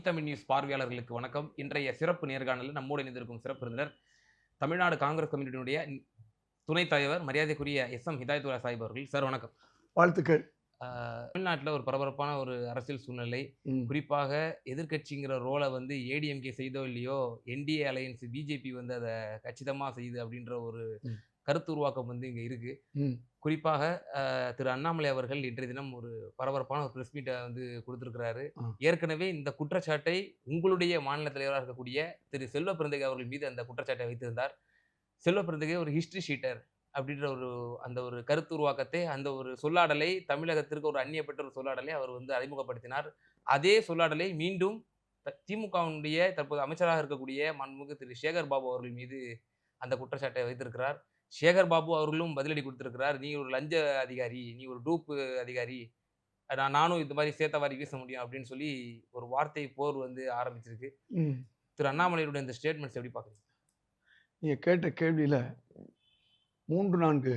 Tamil news பார்வையாளர்களுக்கு வணக்கம். இன்றைய சிறப்பு நேர்காணலில் நம்மோடு இணைந்திருக்கும் சிறப்பு விருந்தினர் தமிழ்நாடு காங்கிரஸ் கமிட்டியினுடைய துணைத் தலைவர் மரியாதைக்குரிய எஸ்.எம். ஹிதாயத்துல்லா சாஹிப் அவர்கள். சார் வணக்கம். வாழ்த்துக்கள். தமிழ்நாட்டில் ஒரு பரபரப்பான ஒரு அரசியல் சூழ்நிலை. குறிப்பாக எதிர்க்கட்சிங்கிற ரோலை வந்து ஏடிஎம்கே செய்தோ இல்லையோ, என்டிஏ அலையன்ஸ் பிஜேபி வந்து அதை கச்சிதமாக செய்யுது அப்படின்ற ஒரு கருத்து உருவாக்கம் வந்து இங்கே இருக்கு. குறிப்பாக திரு அண்ணாமலை அவர்கள் இன்றைய தினம் ஒரு பரபரப்பான ஒரு பிரஸ் மீட்டை வந்து கொடுத்திருக்கிறாரு. ஏற்கனவே இந்த குற்றச்சாட்டை உங்களுடைய மாநில தலைவராக இருக்கக்கூடிய திரு செல்வ பெருந்தகை அவர்கள் மீது அந்த குற்றச்சாட்டை வைத்திருந்தார். செல்வ பெருந்தகை ஒரு ஹிஸ்டரி ஷீட்டர் அப்படின்ற அந்த ஒரு கருத்து உருவாக்கத்தை, அந்த ஒரு சொல்லாடலை, தமிழகத்திற்கு ஒரு அந்நியப்பட்ட ஒரு சொல்லாடலை அவர் வந்து அறிமுகப்படுத்தினார். அதே சொல்லாடலை மீண்டும் திமுகவினுடைய தற்போது அமைச்சராக இருக்கக்கூடிய மாண்புமிகு திரு சேகர் பாபு அவர்கள் மீது அந்த குற்றச்சாட்டை வைத்திருக்கிறார். சேகர் பாபு அவர்களும் பதிலடி கொடுத்திருக்கிறார். நீ ஒரு லஞ்ச அதிகாரி, நீ ஒரு டூப்பு அதிகாரி, நானும் இந்த மாதிரி சேத்தவாரி வீச முடியும் அப்படின்னு சொல்லி ஒரு வார்த்தை போர் வந்து ஆரம்பிச்சிருக்கு. திரு அண்ணாமலையுடைய இந்த ஸ்டேட்மெண்ட்ஸ் எப்படி பார்க்குறீங்க? நீங்க கேட்ட கேள்வியில 3-4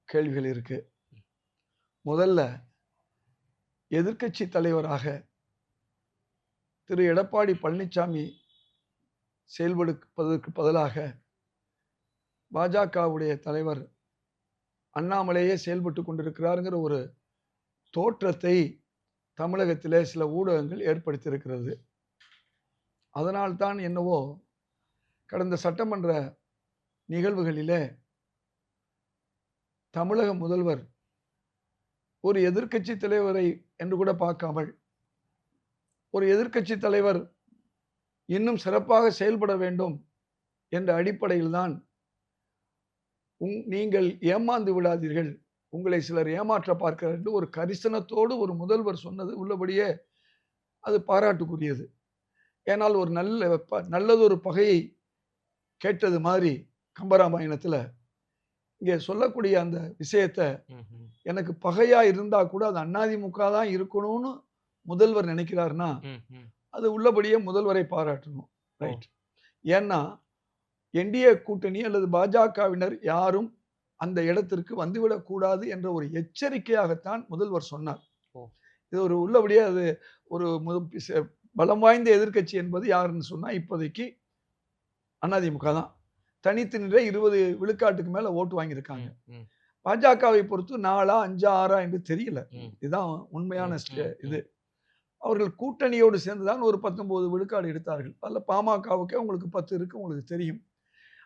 கேள்விகள் இருக்கு. முதல்ல, எதிர்க்கட்சி தலைவராக திரு எடப்பாடி பழனிசாமி செயல்படுவதற்கு பதிலாக பாஜகவுடைய தலைவர் அண்ணாமலையே செயல்பட்டு கொண்டிருக்கிறாருங்கிற ஒரு தோற்றத்தை தமிழகத்திலே சில ஊடகங்கள் ஏற்படுத்தியிருக்கிறது. அதனால்தான் என்னவோ கடந்த சட்டமன்ற நிகழ்வுகளிலே தமிழக முதல்வர் ஒரு எதிர்க்கட்சி தலைவரை என்று கூட பார்க்காமல், ஒரு எதிர்க்கட்சி தலைவர் இன்னும் சிறப்பாக செயல்பட வேண்டும் என்ற அடிப்படையில்தான் நீங்கள் ஏமாந்து விடாதீர்கள், உங்களை சிலர் ஏமாற்ற பார்க்கிறார் என்று ஒரு கரிசனத்தோடு ஒரு முதல்வர் சொன்னது உள்ளபடியே அது பாராட்டுக்குரியது. ஏனால் ஒரு நல்லதொரு பகையை கேட்டது மாதிரி கம்பராமாயணத்தில் இங்கே சொல்லக்கூடிய அந்த விஷயத்தை, எனக்கு பகையா இருந்தா கூட அது அதிமுக தான் இருக்கணும்னு முதல்வர் நினைக்கிறாருன்னா அது உள்ளபடியே முதல்வரை பாராட்டணும். ரைட். ஏன்னா என்டிஏ கூட்டணி அல்லது பாஜகவினர் யாரும் அந்த இடத்திற்கு வந்துவிடக்கூடாது என்ற ஒரு எச்சரிக்கையாகத்தான் முதல்வர் சொன்னார். இது ஒரு உள்ளபடியே அது ஒரு பலம் வாய்ந்த எதிர்க்கட்சி என்பது யாருன்னு சொன்னா இப்போதைக்கு அதிமுக தான். தனித்து நின்ற 20 விழுக்காட்டுக்கு மேல ஓட்டு வாங்கியிருக்காங்க. பாஜகவை பொறுத்து 4, 5, 6 என்று தெரியல. இதுதான் உண்மையான இது. அவர்கள் கூட்டணியோடு சேர்ந்துதான் ஒரு 19 விழுக்காடு எடுத்தார்கள். அதில் பாமகவுக்கே உங்களுக்கு 10 இருக்கு, உங்களுக்கு தெரியும்.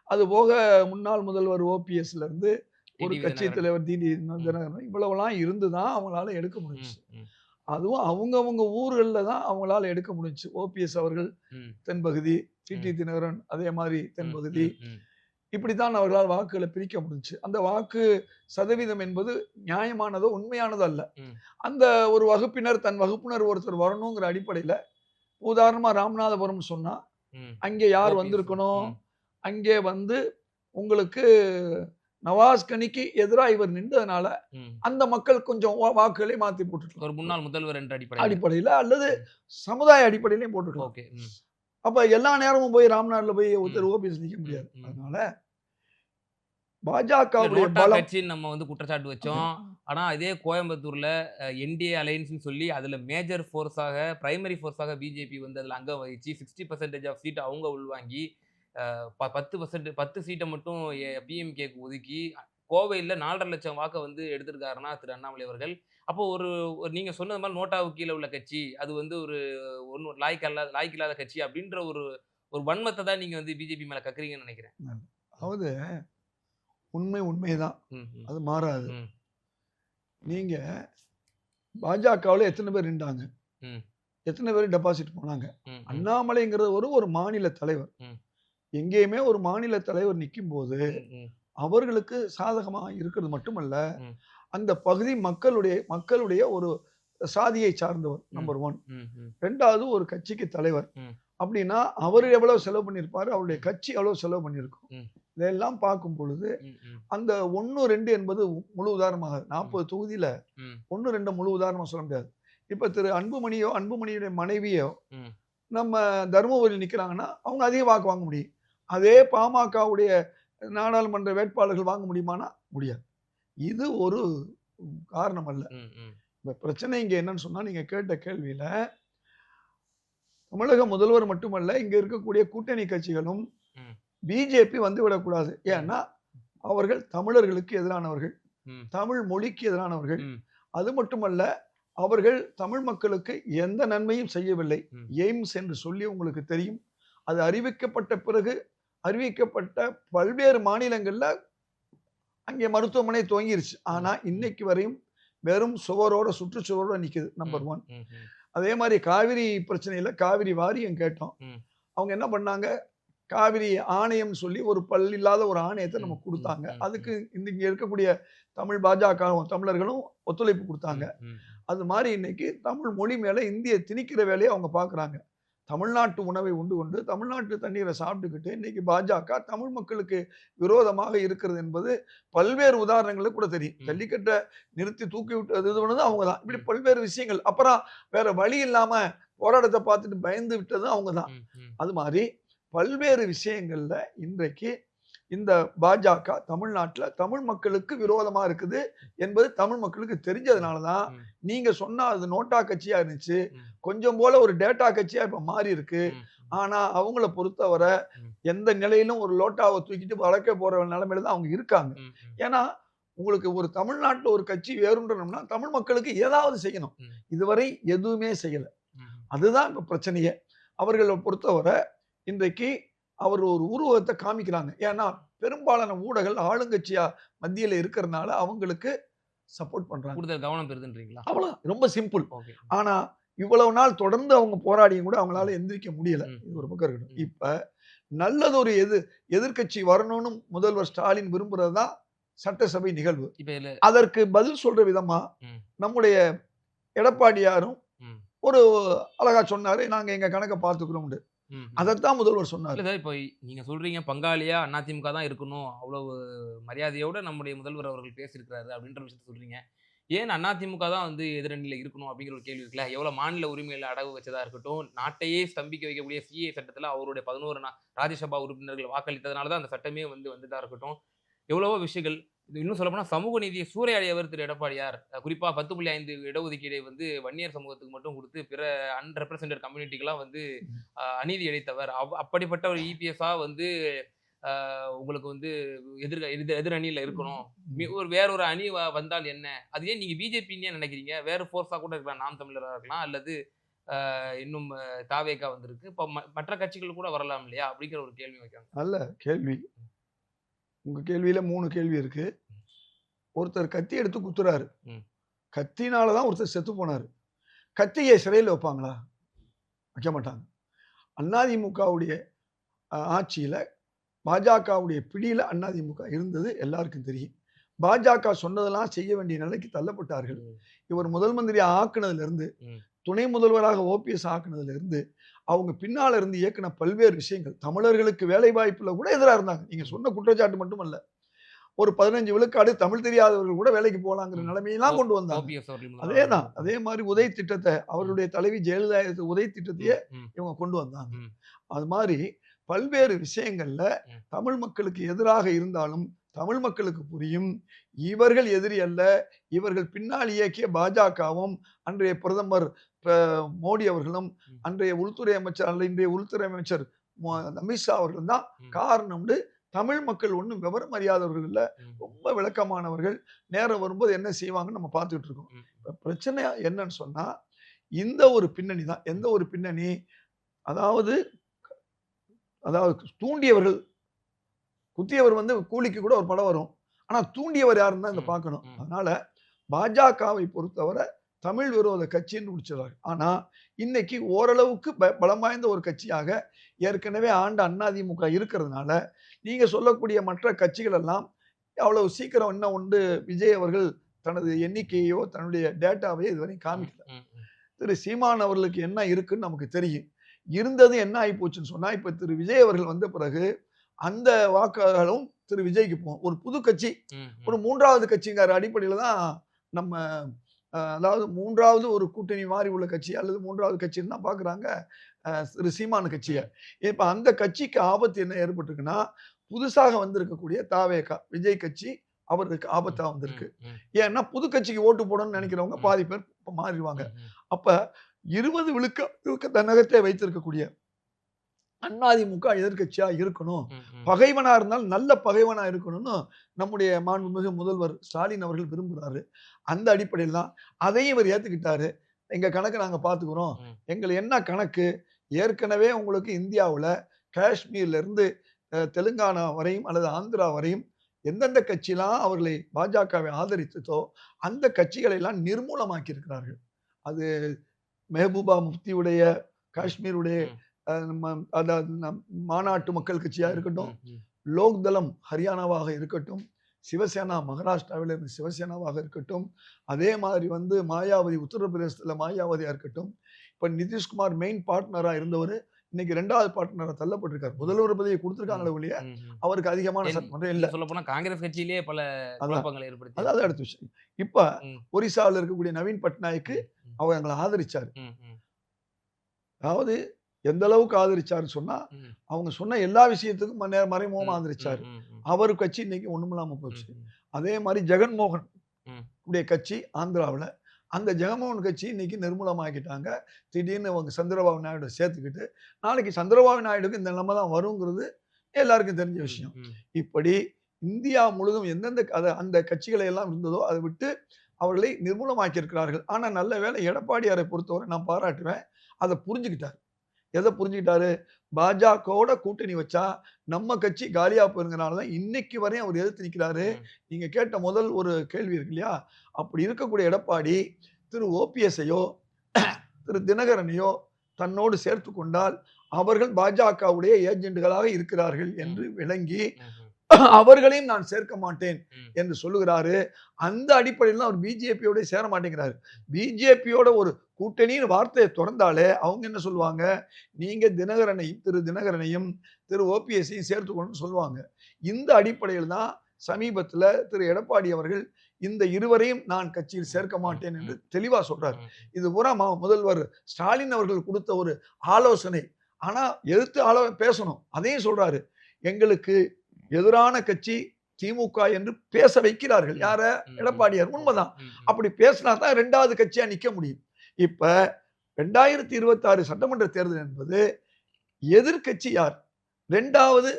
அது போக முன்னாள் முதல்வர் ஓபிஎஸ்ல இருந்து ஒரு கட்சி தலைவர் தினகரன் இவ்வளவுலாம் இருந்துதான் அவங்களால எடுக்க முடிஞ்சுச்சு. அதுவும் அவங்கவுங்க ஊர்களில் தான் அவங்களால எடுக்க முடிஞ்சுச்சு. ஓபிஎஸ் அவர்கள் தென்பகுதி, டிடி தினகரன் அதே மாதிரி தென்பகுதி, இப்படித்தான் அவர்களால் வாக்குகளை பிரிக்க முடிஞ்சுச்சு. அந்த வாக்கு சதவீதம் என்பது நியாயமானதோ உண்மையானதோ அல்ல. அந்த ஒரு வகுப்பினர் தன் வகுப்பினர் ஒருத்தர் வரணுங்கிற அடிப்படையில, உதாரணமா ராமநாதபுரம் சொன்னா அங்கே யார் வந்திருக்கணும், அங்கே வந்து உங்களுக்கு நவாஸ்கனிக்கு எதிராக இவர் நின்றதுனால அந்த மக்கள் கொஞ்சம் வாக்குகளை மாற்றி போட்டுருக்கலாம். ஒரு முன்னாள் முதல்வர் என்ற அடிப்படையில் அல்லது சமுதாய அடிப்படையிலையும் போட்டுருக்கலாம். அப்ப எல்லா நேரமும் போய் ராம்நாட்ல போய் ஒருத்தர் ஓபிஎஸ் நிக்க முடியாது. அதனால பாஜக நம்ம வந்து குற்றச்சாட்டு வச்சோம். ஆனா இதே கோயம்புத்தூர்ல என்டிஏ அலையன்ஸ் சொல்லி அதுல மேஜர் ஃபோர்ஸாக, பிரைமரி ஃபோர்ஸாக பிஜேபி வந்து அதுல அங்க வகிச்சு 60% ஆஃப் சீட் அவங்க உள்வாங்கி 10% சீட்டை மட்டும் பிஎம்கேக்கு ஒதுக்கி கோவையில் 4.5 லட்சம் வாக்கை வந்து எடுத்திருக்காருன்னா திரு அண்ணாமலை அவர்கள். அப்போ ஒரு நீங்க சொன்னது மாதிரி நோட்டாவுக்கு கீழே உள்ள கட்சி, அது வந்து ஒரு லாய்க்கில்லாத கட்சி அப்படின்ற ஒரு வன்மத்தை தான் நீங்க வந்து பிஜேபி மேல கக்குறீங்கன்னு நினைக்கிறேன். அதாவது உண்மைதான், அது மாறாது. நீங்க பாஜகவில் எத்தனை பேர் நின்றாங்க, எத்தனை பேர் டெபாசிட் போனாங்க? அண்ணாமலைங்கிறது ஒரு மாநில தலைவர். எங்கேயுமே ஒரு மாநில தலைவர் நிற்கும் போது அவர்களுக்கு சாதகமா இருக்கிறது மட்டுமல்ல, அந்த பகுதி மக்களுடைய ஒரு சாதியை சார்ந்தவர் நம்பர் 1. 2வது ஒரு கட்சிக்கு தலைவர் அப்படின்னா அவர் எவ்வளவு செலவு பண்ணியிருப்பாரு, அவருடைய கட்சி எவ்வளவு செலவு பண்ணியிருக்கும். இதெல்லாம் பார்க்கும் பொழுது அந்த 1, 2 என்பது முழு உதாரணமாக 40 தொகுதியில 1, 2 முழு உதாரணமா சொல்ல முடியாது. இப்ப திரு அன்புமணியுடைய மனைவியோ நம்ம தருமபுரியில் நிற்கிறாங்கன்னா அவங்க அதிக வாக்கு வாங்க முடியும். அதே பாமகவுடைய நாடாளுமன்ற வேட்பாளர்கள் வாங்க முடியுமானா முடியாது. இது ஒரு காரணம் அல்ல. இப்ப பிரச்சனை இங்க என்னன்னு சொன்னா, நீங்க கேட்ட கேள்வியில தமிழக முதல்வர் மட்டுமல்ல, இங்க இருக்கக்கூடிய கூட்டணி கட்சிகளும் ம். பிஜேபி வந்து விடக்கூடாது. ம். ஏன்னா அவர்கள் தமிழர்களுக்கு எதிரானவர்கள், ம். தமிழ் மொழிக்கு எதிரானவர்கள். ம். அது மட்டுமல்ல, அவர்கள் தமிழ் மக்களுக்கு எந்த நன்மையும் செய்யவில்லை. ம். எய்ம்ஸ் என்று சொல்லி உங்களுக்கு தெரியும். அது அறிவிக்கப்பட்ட பிறகு அறிவிக்கப்பட்ட பல்வேறு மாநிலங்கள்ல அங்கே மருத்துவமனை துவங்கிருச்சு. ஆனா இன்னைக்கு வரையும் வெறும் சுவரோட சுற்றுச்சுவரோட நிக்குது. நம்பர் 1. ம். ம். அதே மாதிரி காவிரி பிரச்சனையில காவிரி வாரியம் கேட்டோம். ம். அவங்க என்ன பண்ணாங்க, காவிரி ஆணையம் சொல்லி ஒரு இல்லாத ஒரு ஆணையத்தை நமக்கு கொடுத்தாங்க. ம். அதுக்கு இங்க இருக்கக்கூடிய தமிழ் பாஜகவும் தமிழர்களும் ஒத்துழைப்பு கொடுத்தாங்க. ம். அது மாதிரி இன்னைக்கு தமிழ் மொழி மேல இந்திய திணிக்கிற வேலையை அவங்க பார்க்குறாங்க. தமிழ்நாட்டு உணவை உண்டு கொண்டு தமிழ்நாட்டு தண்ணீரை சாப்பிட்டுக்கிட்டு இன்னைக்கு பாஜக தமிழ் மக்களுக்கு விரோதமாக இருக்கிறது என்பது பல்வேறு உதாரணங்களுக்கு கூட தெரியும். ம். ஜல்லிக்கட்டை நிறுத்தி தூக்கி விட்டது இது பண்ணது அவங்க தான். இப்படி ம். பல்வேறு விஷயங்கள். அப்புறம் வேற வழி இல்லாம போராட்டத்தை பார்த்துட்டு பயந்து விட்டது அவங்க தான். ம். ம். அது மாதிரி பல்வேறு விஷயங்கள்ல இன்றைக்கு இந்த பாஜக தமிழ்நாட்டுல தமிழ் மக்களுக்கு விரோதமா இருக்குது என்பது தமிழ் மக்களுக்கு தெரிஞ்சதுனால தான் ம். நீங்க சொன்னா அது நோட்டா கட்சியா இருந்துச்சு. ம். கொஞ்சம் போல ஒரு டேட்டா கட்சியா இப்ப மாறி இருக்கு. ம். ஆனா அவங்கள பொறுத்தவரை ம். எந்த நிலையிலும் ஒரு லோட்டாவை தூக்கிட்டு வளர்க்க போற நிலைமையில தான் அவங்க இருக்காங்க. ம். ம். ஏன்னா உங்களுக்கு ஒரு தமிழ்நாட்டுல ஒரு கட்சி வேறுன்றணும்னா தமிழ் மக்களுக்கு ஏதாவது செய்யணும். ம். இதுவரை எதுவுமே செய்யல. ம். அதுதான் இப்ப பிரச்சனையே. அவர்களை பொறுத்தவரை இன்றைக்கு அவர் ஒரு உருவகத்தை காமிக்கிறாங்க. ஏன்னா பெரும்பாலான ஊடகங்கள் ஆளுங்கட்சியா மத்தியில இருக்கிறதுனால அவங்களுக்கு சப்போர்ட் பண்றாங்க. கூடுதல் கவனம் பெறுதுன்றீங்களா? அவ்வளவு ரொம்ப சிம்பிள். ஓகே. ஆனா இவ்வளவு நாள் தொடர்ந்து அவங்க போராடியும் கூட அவங்களால எந்திரிக்க முடியல. ம். இது ஒரு பக்கம் இருக்கட்டும். ம். இப்ப நல்லதொரு எதிர்க்கட்சி வரணும்னு முதல்வர் ஸ்டாலின் விரும்புறது தான் சட்டசபை நிகழ்வு. இப்ப இதுல அதற்கு பதில் சொல்ற விதமா ம். நம்முடைய எடப்பாடியாரும் ம். ஒரு அழகா சொன்னாரு, நாங்க எங்க கணக்க பார்த்துக்கிறோம். ம். ம். அதைத்தான் முதல்வர் சொன்னாரு. இல்ல சார், இப்போ நீங்க சொல்றீங்க பங்காளியா அதிமுக தான் இருக்கணும். அவ்வளவு மரியாதையோட நம்முடைய முதல்வர் அவர்கள் பேசியிருக்கிறாரு அப்படின்ற விஷயத்த சொல்றீங்க. ஏன் அதிமுக தான் வந்து எதிரணியில இருக்கணும் அப்படிங்கிற ஒரு கேள்வி இருக்குல்ல. எவ்வளவு மாநில உரிமையில அடகு வச்சதா இருக்கட்டும், நாட்டையே ஸ்தம்பிக்க வைக்கக்கூடிய சிஏ சட்டத்துல அவருடைய 11 ராஜ்யசபா உறுப்பினர்கள் வாக்களித்ததுனால தான் அந்த சட்டமே வந்ததா இருக்கட்டும். எவ்வளவோ விஷயங்கள். இது இன்னும் சொல்லப்போனா சமூக நீதியை சூறையாடியவர் திரு எடப்பாடியார். குறிப்பா 10.5 இடஒதுக்கீடை வந்து வன்னியர் சமூகத்துக்கு மட்டும் கொடுத்து பிற அன்ரெப்ரசன்டட் கம்யூனிட்டிக்கெல்லாம் வந்து அநீதி இழைத்தவர். அப்படிப்பட்ட ஒரு இபிஎஸ்ஸா வந்து உங்களுக்கு வந்து எதிரணியில இருக்கணும். வேற ஒரு அணி வந்தால் என்ன? அது ஏன் நீங்க பிஜேபின்னு நினைக்கிறீங்க? வேற ஃபோர்ஸா கூட இருக்கலாம். நாம் தமிழரா இருக்கலாம். அல்லது இன்னும் தாவேகா வந்திருக்கு. இப்ப மற்ற கட்சிகள் கூட வரலாம் இல்லையா? அப்படிங்கிற ஒரு கேள்வி வைக்கிறாங்க. நல்ல கேள்வி. உங்க கேள்வியில 3 கேள்வி இருக்கு. ஒருத்தர் கத்தி எடுத்து குத்துறாரு. கத்தினால தான் ஒருத்தர் செத்து போனாரு. கத்தியை சிறையில் வைப்பாங்களா? வைக்க மாட்டாங்க. அதிமுகவுடைய ஆட்சியில பாஜகவுடைய பிடியில அதிமுக இருந்தது எல்லாருக்கும் தெரியும். பாஜக சொன்னதெல்லாம் செய்ய வேண்டிய நிலைக்கு தள்ளப்பட்டார்கள். இவர் முதல் மந்திரி ஆக்குனதுல இருந்து துணை முதல்வராக ஓபிஎஸ் ஆக்குனதுல இருந்து அவங்க பின்னால இருந்து இயக்குன பல்வேறு விஷயங்கள் தமிழர்களுக்கு வேலை வாய்ப்புல கூட எதிராக இருந்தாங்க. நீங்க சொன்ன குற்றச்சாட்டு மட்டும் அல்ல. ஒரு 15 விழுக்காடு தமிழ் தெரியாதவர்கள் கூட வேலைக்கு போலாங்கிற நிலைமையெல்லாம் கொண்டு வந்தாங்க. அதேதான். அதே மாதிரி உதய் திட்டத்தை அவர்களுடைய தலைவி ஜெயலலிதா உதய் திட்டத்தையே இவங்க கொண்டு வந்தாங்க. அது மாதிரி பல்வேறு விஷயங்கள்ல தமிழ் மக்களுக்கு எதிராக இருந்தாலும் தமிழ் மக்களுக்கு புரியும். இவர்கள் எதிரி அல்ல. இவர்கள் பின்னால் இயக்கிய பாஜகவும் அன்றைய பிரதமர் மோடி அவர்களும் அன்றைய உள்துறை அமைச்சர் அல்ல இன்றைய உள்துறை அமைச்சர் அமித்ஷா அவர்கள் தான் காரணம்னு தமிழ் மக்கள் ஒன்றும் விவரம் அறியாதவர்கள் இல்லை. ரொம்ப விளக்கமானவர்கள். நேரம் வரும்போது என்ன செய்வாங்கன்னு நம்ம பார்த்துக்கிட்டு இருக்கோம். இப்போ பிரச்சனை என்னன்னு சொன்னா இந்த ஒரு பின்னணி தான். எந்த ஒரு பின்னணி? அதாவது தூண்டியவர்கள் குத்தியவர் வந்து கூலிக்கு கூட ஒரு படம் வரும். ஆனா தூண்டியவர் யாருன்னு தான் இதை பார்க்கணும். அதனால பாஜகவை பொறுத்தவரை தமிழ் விரோத கட்சின்னு முடிச்சிடறாங்க. ஆனா இன்னைக்கு ஓரளவுக்கு பலம் வாய்ந்த ஒரு கட்சியாக ஏற்கனவே ஆண்ட அதிமுக இருக்கிறதுனால நீங்க சொல்லக்கூடிய மற்ற கட்சிகள் எல்லாம் அவ்வளவு சீக்கிரம் என்ன உண்டு விஜய் அவர்கள் தனது எண்ணிக்கையோ தன்னுடைய டேட்டாவையோ இதுவரை காமிக்கல. திரு சீமான் அவர்களுக்கு என்ன இருக்குன்னு நமக்கு தெரியும். இருந்தது என்ன ஆகி போச்சுன்னு சொன்னா இப்ப திரு விஜய் அவர்கள் வந்த பிறகு அந்த வாக்குகளும் திரு விஜய்க்கு போகும். ஒரு புது கட்சி, ஒரு 3வது கட்சிங்கிற அடிப்படையில தான் நம்ம அதாவது 3வது ஒரு கூட்டணி மாதிரி உள்ள கட்சி அல்லது 3வது கட்சின்னு தான் பார்க்குறாங்க திரு சீமான் கட்சியை. இப்போ அந்த கட்சிக்கு ஆபத்து என்ன ஏற்பட்டிருக்குன்னா புதுசாக வந்திருக்கக்கூடிய தாவேகா விஜய் கட்சி அவருக்கு ஆபத்தாக வந்திருக்கு. ஏன்னா புது கட்சிக்கு ஓட்டு போடணும்னு நினைக்கிறவங்க பாதி பேர் இப்போ மாறிடுவாங்க. அப்போ 20 விழுக்க தன்னகத்தை வைத்திருக்கக்கூடிய அதிமுக எதிர்க்கட்சியா இருக்கணும், பகைவனா இருந்தால் நல்ல பகைவனா இருக்கணும்னு நம்முடைய மாண்புமிகு முதல்வர் ஸ்டாலின் அவர்கள் விரும்புகிறாரு. அந்த அடிப்படையில் தான் அதையும் இவர் ஏத்துக்கிட்டாரு. எங்க கணக்கு நாங்க பார்த்துக்கிறோம், எங்களை என்ன கணக்கு, ஏற்கனவே உங்களுக்கு இந்தியாவில் காஷ்மீர்ல இருந்து தெலுங்கானா வரையும் அல்லது ஆந்திரா வரையும் எந்தெந்த கட்சியெல்லாம் அவர்களை பாஜகவை ஆதரித்ததோ அந்த கட்சிகளை எல்லாம் நிர்மூலமாக்கி இருக்கிறார்கள். அது மெஹபூபா முஃப்தியுடைய காஷ்மீருடைய மாநாட்டு மக்கள் கட்சியா இருக்கட்டும், லோக்தளம் ஹரியானாவாக இருக்கட்டும், சிவசேனா மகாராஷ்டிராவில் இருந்து சிவசேனாவாக இருக்கட்டும், அதே மாதிரி மாயாவதி உத்தரப்பிரதேசத்துல மாயாவதியா இருக்கட்டும், இப்ப நிதிஷ்குமார் மெயின் பார்ட்னரா இருந்தவர் இன்னைக்கு 2வது பார்ட்னரா தள்ளப்பட்டிருக்காரு. முதல்வர் பதவியை கொடுத்திருக்காங்களே ஒழிய அவருக்கு அதிகமான சட்டமன்றம் இல்ல. சொல்ல போனா காங்கிரஸ் கட்சியிலேயே பல குழப்பங்களை ஏற்படுத்தி, அதாவது அடுத்த விஷயம். இப்ப ஒரிசாவில் இருக்கக்கூடிய நவீன் பட்நாயக்கு அவர் எங்களை ஆதரிச்சாரு. அதாவது எந்த அளவுக்கு ஆதரிச்சாருன்னு சொன்னா, அவங்க சொன்ன எல்லா விஷயத்துக்கும் மறைமுகமா ஆதரிச்சாரு. அவர் கட்சி இன்னைக்கு ஒண்ணுமில்லாம போச்சு. அதே மாதிரி ஜெகன்மோகன் உடைய கட்சி ஆந்திராவில், அந்த ஜெகன்மோகன் கட்சி இன்னைக்கு நிர்மூலமாக்கிட்டாங்க. திடீர்னு அவங்க சந்திரபாபு நாயுடு சேர்த்துக்கிட்டு, நாளைக்கு சந்திரபாபு நாயுடுக்கு இந்த நிலைமை தான் வருங்கிறது எல்லாருக்கும் தெரிஞ்ச விஷயம். இப்படி இந்தியா முழுதும் எந்தெந்த அந்த கட்சிகளை எல்லாம் இருந்ததோ அதை விட்டு அவர்களை நிர்மூலமாக்கி இருக்கிறார்கள். ஆனா நல்ல வேளை எடப்பாடியாரை பொறுத்தவரை நான் பாராட்டுவேன், அதை புரிஞ்சுக்கிட்டாரு. எதை புரிஞ்சுக்கிட்டாரு? பாஜகவோட கூட்டணி வச்சா நம்ம கட்சி காலியா போயிருங்கனாலதான் இன்னைக்கு வரையும் அவர் எதிர்த்து நிற்கிறாரு. நீங்க கேட்ட முதல் ஒரு கேள்வி இருக்கு இல்லையா, அப்படி இருக்கக்கூடிய எடப்பாடி திரு ஓபிஎஸ்ஐயோ திரு தினகரனையோ தன்னோடு சேர்த்து கொண்டால் அவர்கள் பாஜகவுடைய ஏஜென்ட்களாக இருக்கிறார்கள் என்று விளங்கி அவர்களையும் நான் சேர்க்க மாட்டேன் என்று சொல்லுகிறாரு. அந்த அடிப்படையில் அவர் பிஜேபியோட சேர மாட்டேங்கிறாரு. பிஜேபியோட ஒரு கூட்டணின்னு வார்த்தையை தொடர்ந்தாலே அவங்க என்ன சொல்லுவாங்க, நீங்க திரு தினகரனையும் திரு ஓபிஎஸ்ஸையும் சேர்த்துக்கணும்னு சொல்லுவாங்க. இந்த அடிப்படையில் தான் சமீபத்தில் திரு எடப்பாடி அவர்கள் இந்த இருவரையும் நான் கட்சியில் சேர்க்க மாட்டேன் என்று தெளிவா சொல்றாரு. இது பூரா முதல்வர் ஸ்டாலின் அவர்கள் கொடுத்த ஒரு ஆலோசனை. ஆனா எதிர்த்து பேசணும், அதையும் சொல்றாரு. எங்களுக்கு எதிரான கட்சி திமுக என்று பேச வைக்கிறார்கள். யார? எடப்பாடியார். உண்மைதான். அப்படி பேசினா தான் 2வது கட்சியா நிக்க முடியும். இப்ப 2026 சட்டமன்ற தேர்தல் என்பது எதிர்கட்சி யார், 2வது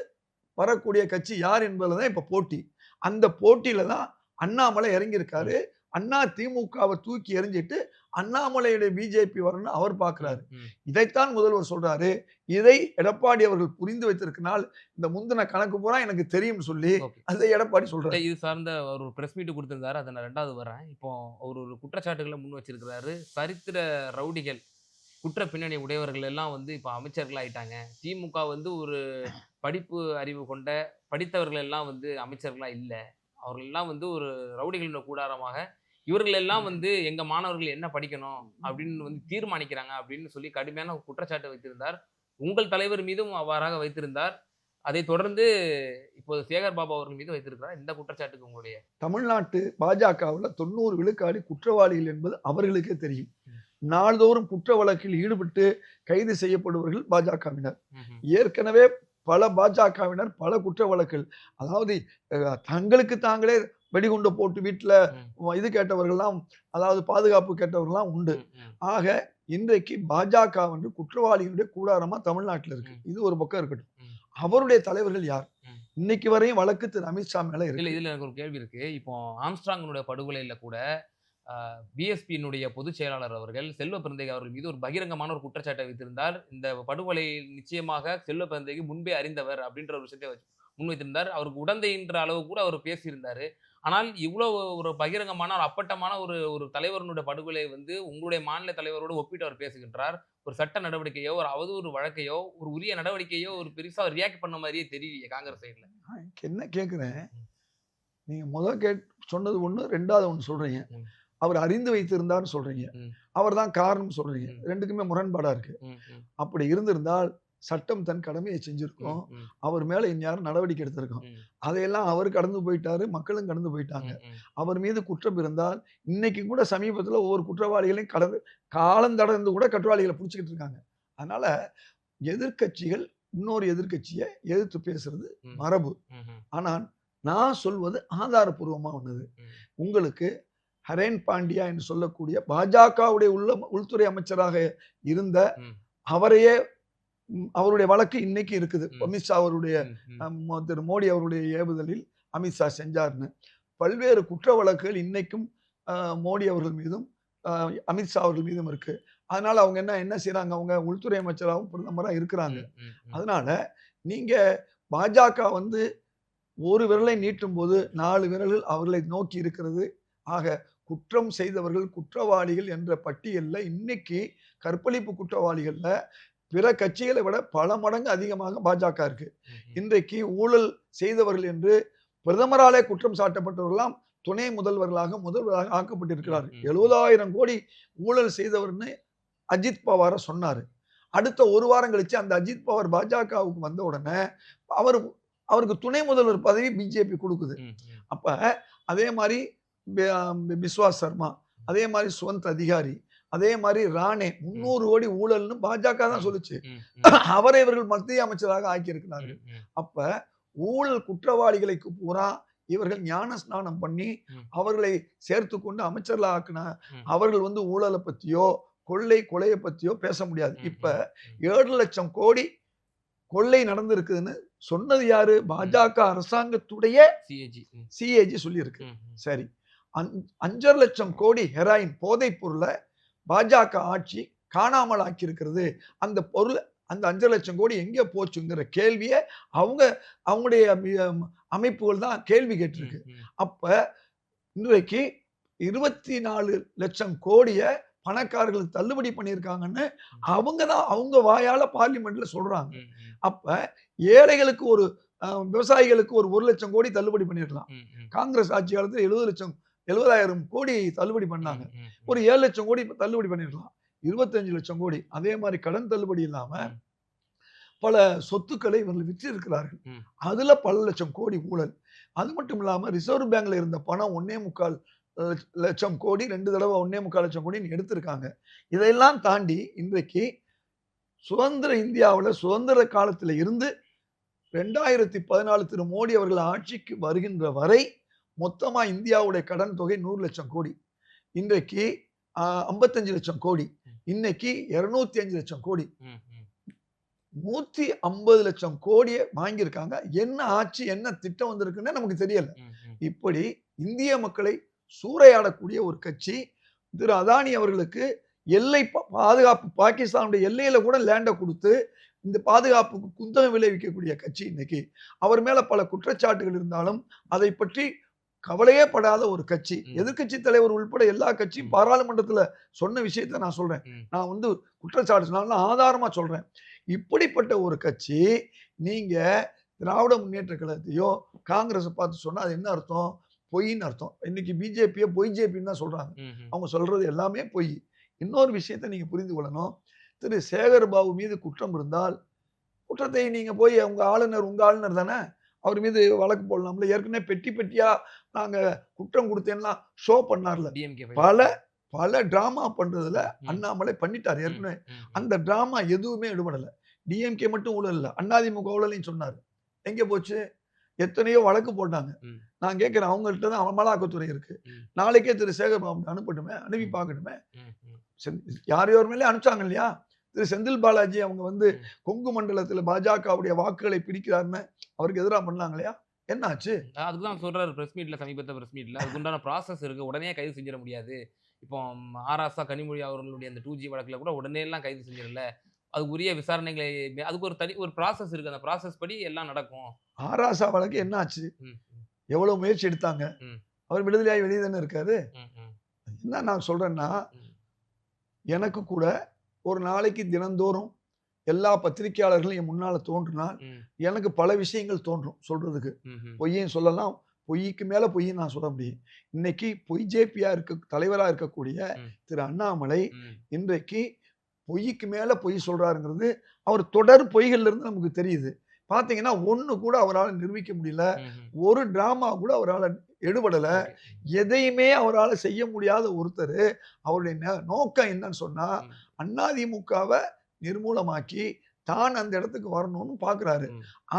வரக்கூடிய கட்சி யார் என்பதுதான் இப்ப போட்டி. அந்த போட்டியில தான் அண்ணாமலை இறங்கியிருக்காரு. அண்ணா திமுகவை தூக்கி எறிஞ்சிட்டு அண்ணாமலையுடைய பிஜேபி வரணும்னு அவர் பார்க்கிறாரு. இதைத்தான் முதல்வர் சொல்றாரு. இதை எடப்பாடி அவர்கள் புரிந்து வைத்திருக்கனால் இந்த முந்தின கணக்கு பூரா எனக்கு தெரியும் சொல்லி அதை எடப்பாடி சொல்றாரு. இது சார்ந்த ஒரு பிரஸ் மீட் கொடுத்திருந்தாரு. அதை நான் 2வது வரேன். இப்போ ஒரு குற்றச்சாட்டுகளை முன் வச்சிருக்கிறாரு. சரித்திர ரவுடிகள், குற்ற பின்னணி உடையவர்கள் எல்லாம் இப்போ அமைச்சர்கள் ஆயிட்டாங்க. திமுக ஒரு படிப்பு அறிவு கொண்ட படித்தவர்கள் எல்லாம் அமைச்சர்களா இல்லை. அவர்கள் எல்லாம் ஒரு ரவுடிகளின் கூடாரமாக இவர்கள் எல்லாம் எங்க மாணவர்கள் என்ன படிக்கணும் அப்படின்னு தீர்மானிக்கிறாங்க அப்படின்னு சொல்லி கடுமையான குற்றச்சாட்டு வைத்திருந்தார். உங்கள் தலைவர் மீதும் அவ்வாறாக வைத்திருந்தார். அதை தொடர்ந்து இப்போது சேகர் பாபு அவர்கள் மீது வைத்திருக்கிறார். இந்த குற்றச்சாட்டுக்கு உங்களுடைய தமிழ்நாட்டு பாஜகவில் 90 விழுக்காடு குற்றவாளிகள் என்பது அவர்களுக்கே தெரியும். நாள்தோறும் குற்ற வழக்கில் ஈடுபட்டு கைது செய்யப்படுபவர்கள் பாஜகவினர். ஏற்கனவே பல பாஜகவினர் பல குற்ற வழக்குகள், அதாவது தங்களுக்கு தாங்களே வெடிகுண்டு போட்டு வீட்டுல இது கேட்டவர்கள்லாம், அதாவது பாதுகாப்பு கேட்டவர்கள்லாம் உண்டு. ஆக இன்றைக்கு பாஜக குற்றவாளிகளுடைய கூடாரமா தமிழ்நாட்டில் இருக்கு. இது ஒரு பக்கம் இருக்கட்டும். அவருடைய தலைவர்கள் யார்? இன்னைக்கு வரையும் வழக்கு திரு அமித்ஷா மேல இருக்கு. இதுல எனக்கு ஒரு கேள்வி இருக்கு. இப்போ ஆம்ஸ்ட்ராங்கினுடைய படுகொலையில கூட பிஎஸ்பியினுடைய பொதுச் செயலாளர் அவர்கள் செல்வ பெருந்தகை அவர்கள் மீது ஒரு பகிரங்கமான ஒரு குற்றச்சாட்டை வைத்திருந்தார். இந்த படுகொலை நிச்சயமாக செல்வ பெருந்தகை முன்பே அறிந்தவர் அப்படின்ற ஒரு விஷயத்தை முன்வைத்திருந்தார். அவருக்கு உடந்தைன்ற அளவு கூட அவர் பேசியிருந்தாரு. ஆனால் இவ்வளவு ஒரு பகிரங்கமான ஒரு அப்பட்டமான ஒரு தலைவருடைய படுகொலை உங்களுடைய மாநில தலைவரோடு ஒப்பிட்டு அவர் பேசுகின்றார். ஒரு சட்ட நடவடிக்கையோ ஒரு அவதூறு வழக்கையோ ஒரு உரிய நடவடிக்கையோ ஒரு பெருசா ரியாக்ட் பண்ண மாதிரியே தெரியலையே காங்கிரஸ் சைட்ல. என்ன கேட்குறேன், நீங்க முதல் சொன்னது ஒண்ணு, 2வது ஒண்ணு சொல்றீங்க. அவர் அறிந்து வைத்திருந்தார்னு சொல்றீங்க, அவர் தான் காரணம் சொல்றீங்க. ரெண்டுக்குமே முரண்பாடா இருக்கு. அப்படி இருந்திருந்தால் சட்டம் தன் கடமையை செஞ்சிருக்கோம். அவர் மேல இந்நேரம் நடவடிக்கை எடுத்திருக்கோம். அதையெல்லாம் அவர் கடந்து போயிட்டாரு, மக்களும் கடந்து போயிட்டாங்க. அவர் மீது குற்றம் இருந்தால் இன்னைக்கு கூட சமீபத்தில் ஒவ்வொரு குற்றவாளிகளையும் காலம் கடந்து கூட குற்றவாளிகளை பிடிச்சிக்கிட்டு இருக்காங்க. அதனால எதிர்கட்சிகள் இன்னொரு எதிர்கட்சியை எதிர்த்து பேசுறது மரபு. ஆனால் நான் சொல்வது ஆதாரபூர்வமா ஒண்ணுது. உங்களுக்கு ஹரேன் பாண்டியா என்று சொல்லக்கூடிய பாஜகவுடைய உள்துறை அமைச்சராக இருந்த அவரையே அவருடைய வழக்கு இன்னைக்கு இருக்குது. அமித்ஷா அவருடைய திரு மோடி அவருடைய ஏவுதலில் அமித்ஷா செஞ்சார்னு பல்வேறு குற்ற வழக்குகள் இன்னைக்கும் மோடி அவர்கள் மீதும் அமித்ஷா அவர்கள் மீதும் இருக்கு. அதனால அவங்க என்ன செய்யறாங்க, அவங்க உள்துறை அமைச்சராகவும் பிரதமராக இருக்கிறாங்க. அதனால நீங்க பாஜக வந்து ஒரு விரலை நீட்டும் போது 4 விரல்கள் அவர்களை நோக்கி இருக்கிறது. ஆக குற்றம் செய்தவர்கள் குற்றவாளிகள் என்ற பட்டியல்ல இன்னைக்கு கற்பழிப்பு குற்றவாளிகள்ல பிற கட்சிகளை விட பல மடங்கு அதிகமாக பாஜக இருக்கு. இன்றைக்கு ஊழல் செய்தவர்கள் என்று பிரதமராலே குற்றம் சாட்டப்பட்டவர்களாம் துணை முதல்வராக ஆக்கப்பட்டிருக்கிறார்கள். 70,000 கோடி ஊழல் செய்தவர்னு அஜித் பவார சொன்னாரு. அடுத்த ஒரு வாரம் கழிச்சு அந்த அஜித் பவார் பாஜகவுக்கு வந்த உடனே அவருக்கு துணை முதல்வர் பதவி பிஜேபி கொடுக்குது. அப்ப அதே மாதிரி பிஸ்வாஸ் சர்மா, அதே மாதிரி சுவந்த் அதிகாரி, அதே மாதிரி ராணே 300 கோடி ஊழல்னு பாஜக தான் சொல்லுச்சு. அவரை இவர்கள் மத்திய அமைச்சராக ஆக்கி இருக்கிறார்கள். அப்ப ஊழல் குற்றவாளிகளுக்கு பூரா இவர்கள் ஞான ஸ்நானம் பண்ணி அவர்களை சேர்த்து கொண்டு அமைச்சர்ல ஆக்கின அவர்கள் வந்து ஊழலை பத்தியோ கொள்ளையை பத்தியோ பேச முடியாது. இப்ப 7 லட்சம் கோடி கொள்ளை நடந்திருக்குதுன்னு சொன்னது யாரு? பாஜக அரசாங்கத்துடைய சிஏஜி சொல்லி இருக்கு. சரி, 5.5 லட்சம் கோடி ஹெராயின் போதைப் பொருளை பாஜக ஆட்சி காணாமல் ஆக்கி இருக்கிறது. அந்த பொருள் அந்த 5 லட்சம் கோடி எங்க போச்சுங்கிற கேள்வியை அவங்களுடைய அமைப்புகள் தான் கேள்வி கேட்டிருக்கு. அப்ப இன்றைக்கு 24 லட்சம் கோடியை பணக்காரர்களுக்கு தள்ளுபடி பண்ணியிருக்காங்கன்னு அவங்க வாயால பார்லிமெண்ட்ல சொல்றாங்க. அப்ப ஏழைகளுக்கு ஒரு விவசாயிகளுக்கு ஒரு 1 லட்சம் கோடி தள்ளுபடி பண்ணிருக்கலாம். காங்கிரஸ் ஆட்சி காலத்தில் 70,000 கோடி தள்ளுபடி பண்ணாங்க. ஒரு 7 லட்சம் கோடி தள்ளுபடி பண்ணிருக்கலாம். 25 லட்சம் கோடி. அதே மாதிரி கடன் தள்ளுபடி இல்லாம பல சொத்துக்களை இவர்கள் விற்று இருக்கிறார்கள். அதுல பல லட்சம் கோடி ஊழல். அது மட்டும் இல்லாம ரிசர்வ் பேங்க்ல இருந்த பணம் 1.25 லட்சம் கோடி 2 தடவை 1.25 லட்சம் கோடி எடுத்திருக்காங்க. இதையெல்லாம் தாண்டி இன்றைக்கு சுதந்திர இந்தியாவில் சுதந்திர காலத்தில் இருந்து 2014 திரு மோடி அவர்கள் ஆட்சிக்கு வருகின்ற வரை மொத்தமா இந்தியாவுடைய கடன் தொகை 100 லட்சம் கோடி. இன்றைக்கு 55 லட்சம் கோடி. இன்னைக்கு 205 லட்சம் கோடி. 150 லட்சம் கோடியை வாங்கியிருக்காங்க. என்ன ஆட்சி என்ன திட்டம் வந்திருக்குன்னு நமக்கு தெரியல. இப்படி இந்திய மக்களை சூறையாடக்கூடிய ஒரு கட்சி திரு அதானி அவர்களுக்கு எல்லை பாதுகாப்பு பாகிஸ்தானுடைய எல்லையில கூட லேண்டை கொடுத்து இந்த பாதுகாப்புக்கு குந்தகம் விளைவிக்கக்கூடிய கட்சி இன்னைக்கு. அவர் மேல பல குற்றச்சாட்டுகள் இருந்தாலும் அதை பற்றி கவலையே படாத ஒரு கட்சி. எதிர்கட்சி தலைவர் உள்பட எல்லா கட்சியும் பாராளுமன்றத்துல சொன்ன விஷயத்த நான் சொல்றேன். நான் வந்து குற்றச்சாட்டு ஆதாரமா சொல்றேன். இப்படிப்பட்ட ஒரு கட்சி நீங்க திராவிட முன்னேற்ற கழகத்தையோ காங்கிரஸ் பார்த்து சொன்னா அது என்ன அர்த்தம்? பொய்ன்னு அர்த்தம். இன்னைக்கு பிஜேபியை பொய் ஜேபின்னு தான் சொல்றாங்க. அவங்க சொல்றது எல்லாமே பொய். இன்னொரு விஷயத்தை நீங்க புரிந்து கொள்ளணும். திரு சேகர் பாபு மீது குற்றம் இருந்தால் குற்றத்தை நீங்க போய் உங்க ஆளுநர் தானே, அவர் மீது வழக்கு போடலாம்ல. ஏற்கனவே பெட்டியா நாங்க குற்றம் கொடுத்தேன்னா ஷோ பண்ணார்ல. பல டிராமா பண்றதுல அண்ணாமலை பண்ணிட்டார் ஏற்கனவே. அந்த டிராமா எதுவுமே எடுபடல. டிஎம்கே மட்டும் ஊழல் இல்ல, அதிமுக ஊழலையும் சொன்னாரு. எங்க போச்சு? எத்தனையோ வழக்கு போட்டாங்க. நான் கேட்கிறேன், அவங்கள்ட்ட தான் அமலாக்கத்துறை இருக்கு. நாளைக்கே திரு சேகர் பாபு அனுப்பட்டுமே, அனுப்பி பார்க்கட்டுமே. யார் மேலே அனுப்பிச்சாங்க இல்லையா? திரு செந்தில் பாலாஜி அவங்க வந்து கொங்கு மண்டலத்தில் பாஜகவுடைய வாக்குகளை பிரிக்கிறாருன்னு அவருக்கு எதிராக பண்ணாங்க இல்லையா? என்ன ஆச்சு? அதுதான் சொல்றாரு பிரஸ் மீட்ல, சமீபத்த பிரஸ் மீட்ல. அதுக்கு உண்டான ப்ராசஸ் இருக்கு, உடனே கைது செஞ்சிட முடியாது. இப்போ ஆராசா கனிமொழி அவர்களுடைய அந்த 2G வழக்குல கூட உடனே எல்லாம் கைது செஞ்சிடல. அதுக்கு உரிய விசாரணைகளை, அதுக்கு ஒரு ப்ராசஸ் இருக்கு. அந்த ப்ராசஸ் படி எல்லாம் நடக்கும். ஆராசா வழக்கு என்ன ஆச்சு? எவ்வளவு முயற்சி எடுத்தாங்க? அவர் விடுதலையாகி வெளியே தானே இருக்காரு. என்ன நான் சொல்றேன்னா, எனக்கு கூட ஒரு நாளைக்கு தினந்தோறும் எல்லா பத்திரிகையாளர்களும் என் முன்னால தோன்றினால் எனக்கு பல விஷயங்கள் தோன்றும் சொல்றதுக்கு. பொய்யும் சொல்லலாம், பொய்க்கு மேல பொய்யும் நான் சொல்ல முடியும். இன்னைக்கு பொய் ஜேபியா தலைவரா இருக்கக்கூடிய திரு அண்ணாமலை இன்றைக்கு பொய்க்கு மேல பொய் சொல்றாருங்கிறது அவர் தொடர் பொய்கள்ல இருந்து நமக்கு தெரியுது. பாத்தீங்கன்னா ஒண்ணு கூட அவரால் நிரூபிக்க முடியல. ஒரு டிராமா கூட அவரால் எடுபடல. எதையுமே அவரால் செய்ய முடியாத ஒருத்தர் அவருடைய நோக்கம் என்னன்னு சொன்னா அதிமுகவை நிர்மூலமாக்கி தான் அந்த இடத்துக்கு வரணும்னு பாக்குறாரு.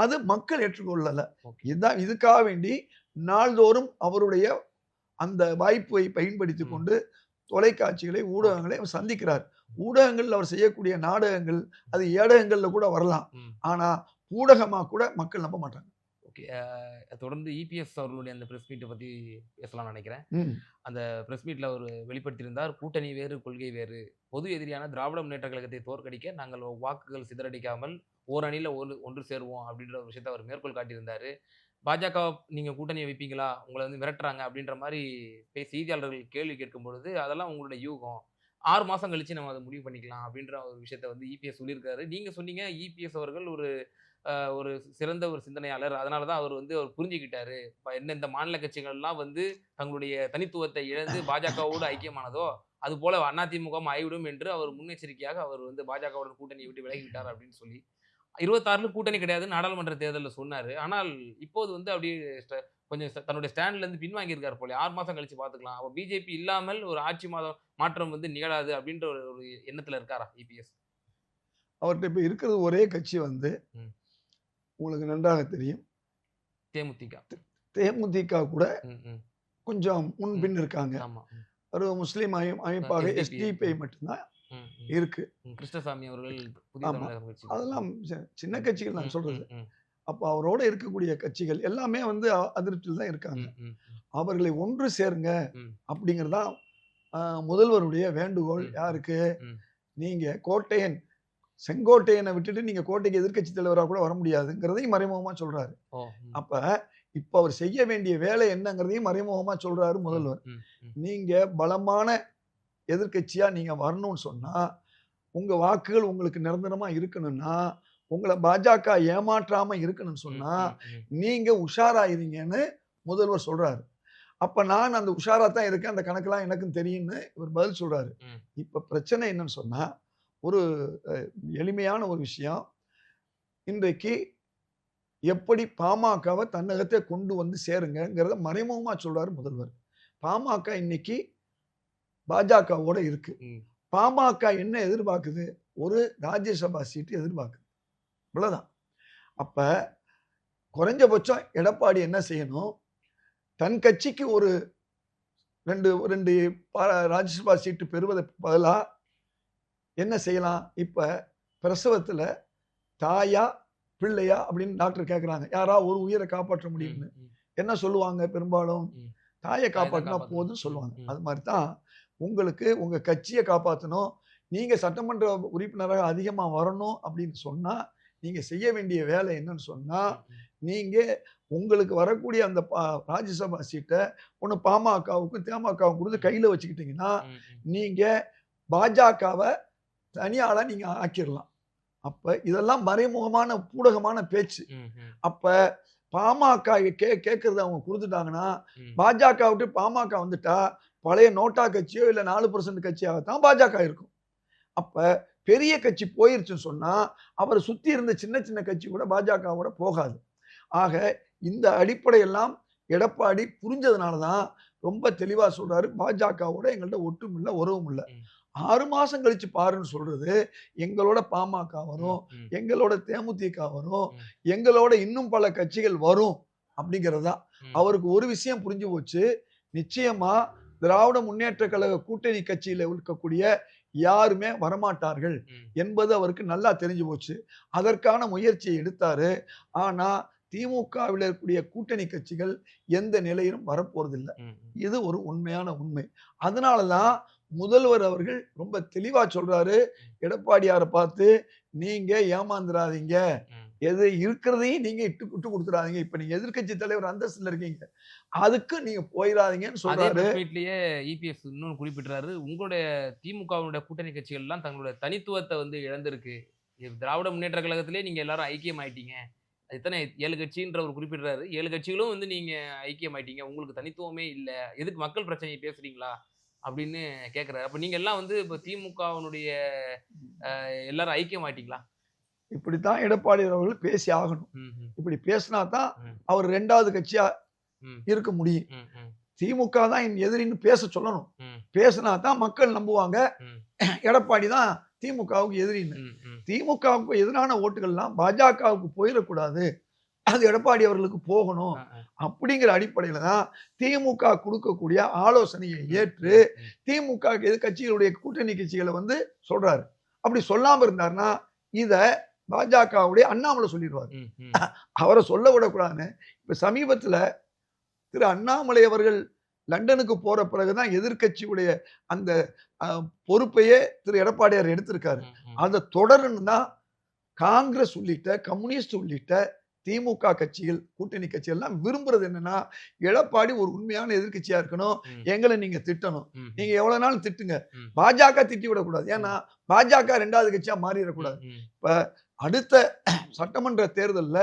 அது மக்கள் ஏற்றுக்கொள்ளல. இதுதான் இதுக்காக வேண்டி நாள்தோறும் அவருடைய அந்த வாய்ப்பை பயன்படுத்தி ம். கொண்டு தொலைக்காட்சிகளை, ஊடகங்களை அவர் சந்திக்கிறார். ஊடகங்கள்ல அவர் செய்யக்கூடிய நாடகங்கள், அது ஏடகங்கள்ல கூட வரலாம். ம். ஆனா, ஊடகமா கூட மக்கள் நம்ப மாட்டாங்க. ஓகே. தொடர்ந்து இபிஎஸ் அவர்களுடைய அந்த பிரஸ் மீட்ட பத்தி பேசலாம்னு நெனைக்கிறேன். ம். அந்த பிரஸ் மீட்ல அவரு வெளிப்படுத்தியிருந்தார். கூட்டணி வேறு, கொள்கை வேறு. பொது எதிரியான திராவிட முன்னேற்ற கழகத்தை தோற்கடிக்க நாங்கள் வாக்குகள் சிதறடிக்காமல் ஓரணியில ஒன்று சேருவோம் அப்படின்ற ஒரு விஷயத்த அவர் மேற்கோள் காட்டியிருந்தாரு. பாஜக நீங்க கூட்டணி வைப்பீங்களா? உங்கள வந்து மிரட்டுறாங்க அப்படின்ற மாரி செய்தியாளர்கள் கேள்வி கேட்கும் பொழுது, அதெல்லாம் உங்களுடைய யூகம். 6 மாசம் கழிச்சு நம்ம அத முடிவு பண்ணிக்கலாம் அப்படின்ற ஒரு விஷயத்த வந்து இபிஎஸ் சொல்லியிருக்காரு. நீங்க சொன்னீங்க இபிஎஸ் அவர்கள் ஒரு சிறந்த ஒரு சிந்தனையாளர். அதனால தான் அவர் புரிஞ்சுக்கிட்டாரு. எந்தெந்த மாநில கட்சிகள்லாம் வந்து தங்களுடைய தனித்துவத்தை இழந்து பாஜகவோடு ஐக்கியமானதோ, அதுபோல அதிமுகவும் ஆகிவிடும் என்று அவர் முன்னெச்சரிக்கையாக அவர் வந்து பாஜகவுடன் கூட்டணியை விட்டு விலகிவிட்டார் அப்படின்னு சொல்லி 26ல கூட்டணி கிடையாதுன்னு நாடாளுமன்ற தேர்தல்ல சொன்னாரு. ஆனால் இப்போது வந்து அப்படியே கொஞ்சம் தன்னுடைய ஸ்டாண்ட்ல இருந்து பின்வாங்கி இருக்காரு போலயே. 6 மாசம் கழிச்சு பார்த்துக்கலாம். அப்ப பிஜேபி இல்லாமல் ஒரு ஆட்சி மாற்றம் வந்து நிகழாது அப்படின்ற ஒரு எண்ணத்துல இருக்காரா இபிஎஸ்? அவர்ட்ட இப்ப இருக்கிறது ஒரே கட்சி வந்து, ம். உங்களுக்கு நன்றாக தெரியும். தேமுதிக. தேமுதிக கூட ம், ம். கொஞ்சம் ம். முன்பின் இருக்காங்க. ஆமா. ஒரு முஸ்லீம் அமைப்பாக SDP. எஸ்டிபிஐ மட்டும்தான் ம், ம். இருக்கு. கிருஷ்ணசாமி அவர்கள் புதிய ஆமா. தமிழகம் கட்சி. அதெல்லாம் சின்ன கட்சிகள் நான் ம், சொல்றது. ம், ம். அப்ப அவரோட இருக்கக்கூடிய கட்சிகள் எல்லாமே வந்து அதிருப்தியில் தான் இருக்காங்க. ம், ம், ம். அவர்களை ஒன்று சேருங்க ம். அப்படிங்கிறது தான் முதல்வருடைய வேண்டுகோள். ம். யாருக்கு? ம். நீங்க செங்கோட்டையனை விட்டுட்டு நீங்க கோட்டைக்கு எதிர்க்கட்சி தலைவரா கூட வர முடியாதுங்கிறதையும் மறைமுகமா சொல்றாரு. ஓ! ம். அப்ப இப்ப அவர் செய்ய வேண்டிய வேலை என்னங்கிறதையும் மறைமுகமா சொல்றாரு முதல்வர். ம், ம். நீங்க பலமான எதிர்க்கட்சியா நீங்க வரணும்னு சொன்னா, உங்க வாக்குகள் உங்களுக்கு நிரந்தரமா இருக்கணும்னா, உங்கள பாஜக ஏமாற்றாம இருக்கணும்னு சொன்னா, ம், ம். நீங்க உஷாராயிருங்கன்னு முதல்வர் சொல்றாரு. அப்ப நான் அந்த உஷாரா தான் இருக்கேன். அந்த கணக்கெல்லாம் எனக்கும் தெரியும்னு இவர் பதில் சொல்றாரு. ம். இப்ப பிரச்சனை என்னன்னு சொன்னா, ஒரு எளிமையான ஒரு விஷயம். இன்றைக்கு எப்படி பாமகவ தன்னகத்தே கொண்டு வந்து சேருங்கங்கிறத மறைமுகமா சொல்றாரு முதல்வர். பாமக இன்னைக்கு பாஜகவோட இருக்கு. ம். பாமக என்ன எதிர்பார்க்குது? ஒரு ராஜ்யசபா சீட்டு எதிர்பார்க்குது. இவ்வளவுதான். அப்ப குறைஞ்சபட்சம் எடப்பாடி என்ன செய்யணும்? தன் கட்சிக்கு ஒரு 2 ராஜ்யசபா சீட்டு பெறுவதற்கு பதிலா என்ன செய்யலாம்? இப்ப பிரசவத்துல தாயா, பிள்ளையா அப்படின்னு டாக்டர் கேட்குறாங்க. யாரா ஒரு உயிரை காப்பாற்ற முடியும்னு. ம், ம். என்ன சொல்லுவாங்க பெரும்பாலும்? ம். தாயை தாய தான் காப்பாற்றினா காப்பாத்தணும். போதும்னு சொல்லுவாங்க. ம். அது மாதிரி தான் உங்களுக்கு உங்க கட்சியை காப்பாற்றணும். நீங்க சட்டமன்ற உறுப்பினராக அதிகமா வரணும் அப்படின்னு சொன்னா, நீங்க செய்ய வேண்டிய வேலை என்னன்னு சொன்னா, ம், ம். நீங்க உங்களுக்கு வரக்கூடிய அந்த ராஜ்யசபா சீட்ட ஒண்ணு பாமகவுக்கும், தேமுதிகவுக்கும் குடுத்து கையில வச்சுக்கிட்டீங்கன்னா, ம், ம். நீங்க பாஜகவ தனியாளா நீங்க ஆக்கிரலாம். அப்ப இதெல்லாம் மறைமுகமான, பூடகமான பேச்சு. ம், ம். அப்ப பாமக கேட்கறத அவங்க குடுத்துட்டாங்கன்னா, ம். பாஜக விட்டு பாமக வந்துட்டா, பழைய நோட்டா கட்சியோ இல்ல 4% கட்சியாகத்தான் பாஜக இருக்கும். அப்ப பெரிய கட்சி போயிருச்சுன்னு சொன்னா, அவர சுத்தி இருந்த சின்ன சின்ன கட்சி கூட பாஜகவோட போகாது. ஆக இந்த அடிப்படையெல்லாம் எடப்பாடி புரிஞ்சதுனால தான் ரொம்ப தெளிவா சொல்றாரு. பாஜகவோட எங்கள்ட்ட ஒட்டும் இல்ல, உறவும் இல்ல. ம். 6 மாசம் கழிச்சு பாருன்னு சொல்றது, எங்களோட பாமக வரும், ம். எங்களோட தேமுதிக வரும், ம். எங்களோட இன்னும் பல கட்சிகள் வரும் அப்படிங்கிறது தான். ம். அவருக்கு ஒரு விஷயம் புரிஞ்சு போச்சு. நிச்சயமா திராவிட முன்னேற்ற கழக கூட்டணி கட்சியில இருக்கக்கூடிய யாருமே வரமாட்டார்கள் ம். என்பது அவருக்கு நல்லா தெரிஞ்சு போச்சு. அதற்கான முயற்சியை எடுத்தாரு. ஆனா திமுகவில் இருக்கக்கூடிய கூட்டணி கட்சிகள் எந்த நிலையிலும் வரப்போறதில்ல. ம். இது ஒரு உண்மையான உண்மை. அதனால தான் முதல்வர் அவர்கள் ரொம்ப தெளிவா சொல்றாரு. எடப்பாடியார பார்த்து, நீங்க ஏமாந்துராதீங்க. ம். எது இருக்கிறதையும் நீங்க விட்டு குடுத்துறாதீங்க. இப்ப நீங்க எதிர்க்கட்சி தலைவர் அந்தஸ்துல இருக்கீங்க. அதுக்கு நீங்க போயிராதீங்கன்னு அதே சொல்றாரு. பிரஸ் மீட்லயே இபிஎஸ் இன்னொன்னு குறிப்பிடுறாரு. உங்களுடைய திமுகவினுடைய கூட்டணி கட்சிகள் எல்லாம் தங்களுடைய தனித்துவத்த வந்து இழந்திருக்கு. திராவிட முன்னேற்ற கழகத்திலே நீங்க எல்லாரும் ஐக்கியம் ஆயிட்டீங்க. எத்தனை 7 கட்சின்ற ஒரு குறிப்பிடுறாரு. 7 கட்சிகளும் வந்து நீங்க ஐக்கியம் ஆயிட்டீங்க. உங்களுக்கு தனித்துவமே இல்ல. எதுக்கு மக்கள் பிரச்சனைய பேசுறீங்களா? அப்படின்னு கேட்கிறாரு. அப்ப நீங்க எல்லாம் வந்து இப்ப திமுகவினுடைய எல்லாரும் ஐக்கியம் ஆயிட்டீங்களா? இப்படித்தான் எடப்பாடி அவர்கள் பேசி ஆகணும். ம்ஹ்ம். இப்படி பேசினா தான் ம். அவர் 2வது கட்சியா ம். இருக்க முடியும். ம். ம். திமுக தான் என் எதிரின்னு பேச சொல்லணும். ம். பேசினா தான் மக்கள் நம்புவாங்க. ம். எடப்பாடி தான் திமுகவுக்கு எதிரின்னு. ம். ம். திமுகவுக்கு எதிரான ஓட்டுகள்லாம் பாஜகவுக்கு போயிடக்கூடாது அது எடப்பாடி அவர்களுக்கு போகணும் அப்படிங்கிற அடிப்படையில தான் திமுக கொடுக்கக்கூடிய ஆலோசனையை ஏற்று திமுக எதிர்கட்சிகளுடைய கூட்டணி கட்சிகளை வந்து சொல்றாரு. அப்படி சொல்லாம இருந்தாருன்னா இத பாஜகவுடைய அண்ணாமலை சொல்லிடுவார். அவரை சொல்ல விடக்கூடாதுன்னு இப்ப சமீபத்துல திரு அண்ணாமலை அவர்கள் லண்டனுக்கு போற பிறகுதான் எதிர்கட்சியுடைய அந்த பொறுப்பையே திரு எடப்பாடியார் எடுத்திருக்காரு. அதை தொடர்ந்து தான் காங்கிரஸ் உள்ளிட்ட கம்யூனிஸ்ட் உள்ளிட்ட திமுக கட்சிகள் கூட்டணி கட்சிகள் எல்லாம் விரும்புறது என்னன்னா எடப்பாடி ஒரு உண்மையான எதிர்கட்சியா இருக்கணும், எங்களை நீங்க திட்டணும், நீங்க எவ்வளவு நாள் திட்டுங்க, பாஜக திட்டி விடக்கூடாது. ஏன்னா பாஜக 2வது கட்சியா மாறிடக்கூடாது. இப்ப அடுத்த சட்டமன்ற தேர்தல்ல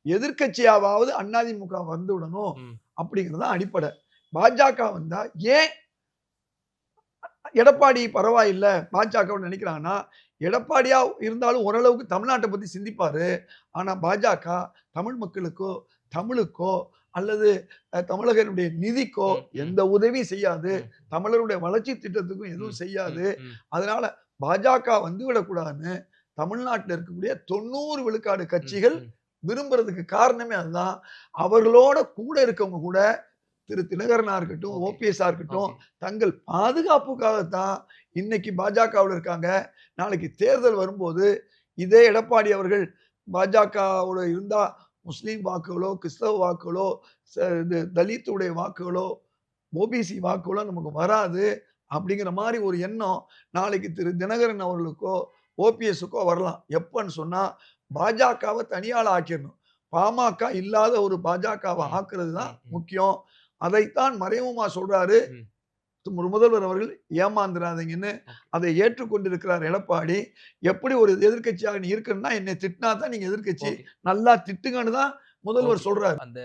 எதிர்கட்சியாவது அதிமுக வந்து விடணும் அப்படிங்கிறது அடிப்படை. பாஜக வந்தா ஏன் எடப்பாடி பரவாயில்ல பாஜக நினைக்கிறாங்கன்னா, எடப்பாடியா இருந்தாலும் ஓரளவுக்கு தமிழ்நாட்டை பத்தி சிந்திப்பாரு. ஆனா பாஜக தமிழ் மக்களுக்கோ தமிழுக்கோ அல்லது தமிழகனுடைய நிதிக்கோ எந்த உதவி செய்யாது, தமிழருடைய வளர்ச்சி திட்டத்துக்கும் எதுவும் செய்யாது. அதனால பாஜக வந்து விடக்கூடாதுன்னு தமிழ்நாட்டில் இருக்கக்கூடிய 90 விழுக்காடு கட்சிகள் விரும்புறதுக்கு காரணமே அதுதான். அவர்களோட கூட இருக்கவங்க கூட திரு தினகரனா இருக்கட்டும், ஓபிஎஸ்ஆ இருக்கட்டும், தங்கள் பாதுகாப்புக்காகத்தான் இன்னைக்கு பாஜகவில் இருக்காங்க. நாளைக்கு தேர்தல் வரும்போது இதே எடப்பாடி அவர்கள் பாஜகவோட இருந்தா முஸ்லீம் வாக்குகளோ கிறிஸ்தவ வாக்குகளோ தலித்துடைய வாக்குகளோ ஓபிசி வாக்குகளோ நமக்கு வராது அப்படிங்கிற மாதிரி ஒரு எண்ணம் நாளைக்கு திரு தினகரன் அவர்களுக்கோ ஓபிஎஸ்க்கோ வரலாம். எப்பன்னு சொன்னா பாஜகவை தனியால் ஆக்கிடணும். பாமக இல்லாத ஒரு பாஜகவை ஆக்குறது தான் முக்கியம். அதைத்தான் மறைமுகமா சொல்றாரு முதல்வர் அவர்கள். ஏமாந்துடாதீங்கன்னு அதை ஏற்றுக்கொண்டிருக்கிறார் எடப்பாடி. எப்படி ஒரு எதிர்கட்சியாக நீ இருக்குன்னா என்னை திட்டினா தான் நீங்க எதிர்கட்சி, நல்லா திட்டுங்கன்னு தான் முதல்வர் சொல்றாரு. அந்த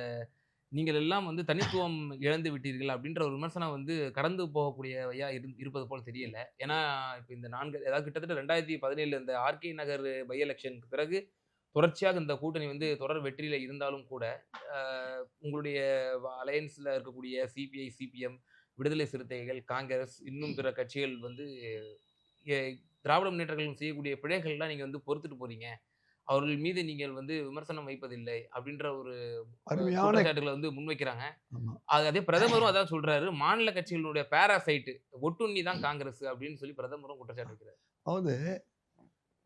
நீங்கள் எல்லாம் வந்து தனித்துவம் இழந்து விட்டீர்கள் அப்படின்ற ஒரு விமர்சனம் வந்து கடந்து போகக்கூடியவையா இருப்பது போல் தெரியல. ஏன்னா இப்போ இந்த 4 அதாவது கிட்டத்தட்ட 2017 இந்த ஆர்கே நகர் பை எலெக்ஷனுக்கு பிறகு தொடர்ச்சியாக இந்த கூட்டணி வந்து தொடர் வெற்றியில இருந்தாலும் கூட உங்களுடைய அலையன்ஸ்ல இருக்கக்கூடிய சிபிஐ, சிபிஎம், விடுதலை சிறுத்தைகள், காங்கிரஸ், இன்னும் பிற கட்சிகள் வந்து திராவிட முன்னேற்றங்கள் செய்யக்கூடிய பிழைகள்லாம் நீங்க வந்து பொறுத்துட்டு போறீங்க, அவர்கள் மீது நீங்கள் வந்து விமர்சனம் வைப்பதில்லை அப்படின்ற ஒரு குற்றச்சாட்டுகளை வந்து முன்வைக்கிறாங்க. அதே பிரதமரும் அதான் சொல்றாரு, மாநில கட்சிகளுடைய பேராசைட்டு ஒட்டுண்ணி தான் காங்கிரஸ் அப்படின்னு சொல்லி பிரதமரும் குற்றச்சாட்டு வைக்கிறார். அதாவது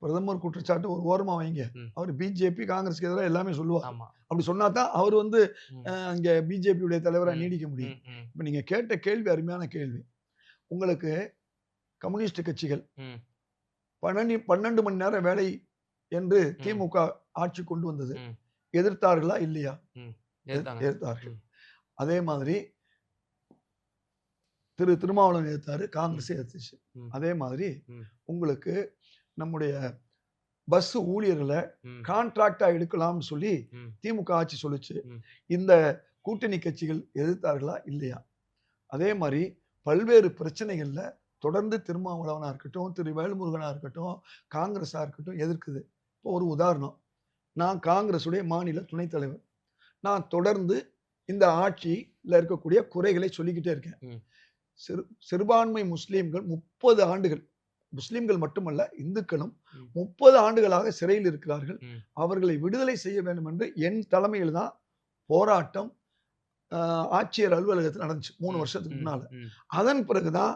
பிரதமர் குற்றச்சாட்டு ஒரு ஓரமா வைங்க, அவர் பிஜேபி காங்கிரஸ்க்கு எதிராக எல்லாமே சொல்லுவார். அப்படி சொன்னா தான் அவர் வந்து அங்க பிஜேபியுடைய தலைவராக நீடிக்க முடியும். இப்ப நீங்க கேட்ட கேள்வி அருமையான கேள்வி. உங்களுக்கு கம்யூனிஸ்ட் கட்சிகள் 12 மணி நேரம் வேலை என்று திமுக ஆட்சி கொண்டு வந்தது, எதிர்த்தார்களா இல்லையா? எதிர்த்தார்கள். அதே மாதிரி திரு திருமாவளவன் எதிர்த்தாரு, காங்கிரஸ் எதிர்த்துச்சு. அதே மாதிரி உங்களுக்கு நம்முடைய பஸ் ஊழியர்களை கான்ட்ராக்டா எடுக்கலாம்னு சொல்லி திமுக ஆட்சி சொல்லுச்சு. இந்த கூட்டணி கட்சிகள் எதிர்த்தார்களா இல்லையா? அதே மாதிரி பல்வேறு பிரச்சனைகள்ல தொடர்ந்து திருமாவளவனா இருக்கட்டும், திரு வேல்முருகனா இருக்கட்டும், காங்கிரஸா இருக்கட்டும் எதிர்க்குது. இப்போ ஒரு உதாரணம், நான் காங்கிரஸுடைய மாநில துணைத் தலைவர். நான் தொடர்ந்து இந்த ஆட்சியில் இருக்கக்கூடிய குறைகளை சொல்லிக்கிட்டே இருக்கேன். சிறுபான்மை முஸ்லீம்கள் 30 ஆண்டுகள், முஸ்லிம்கள் மட்டுமல்ல இந்துக்களும் 30 ஆண்டுகளாக சிறையில் இருக்கிறார்கள். அவர்களை விடுதலை செய்ய வேண்டும் என்று என் தலைமையில் தான் போராட்டம் ஆட்சியர் அலுவலகத்தில் நடந்துச்சு 3 வருஷத்துக்கு முன்னால. அதன் பிறகுதான்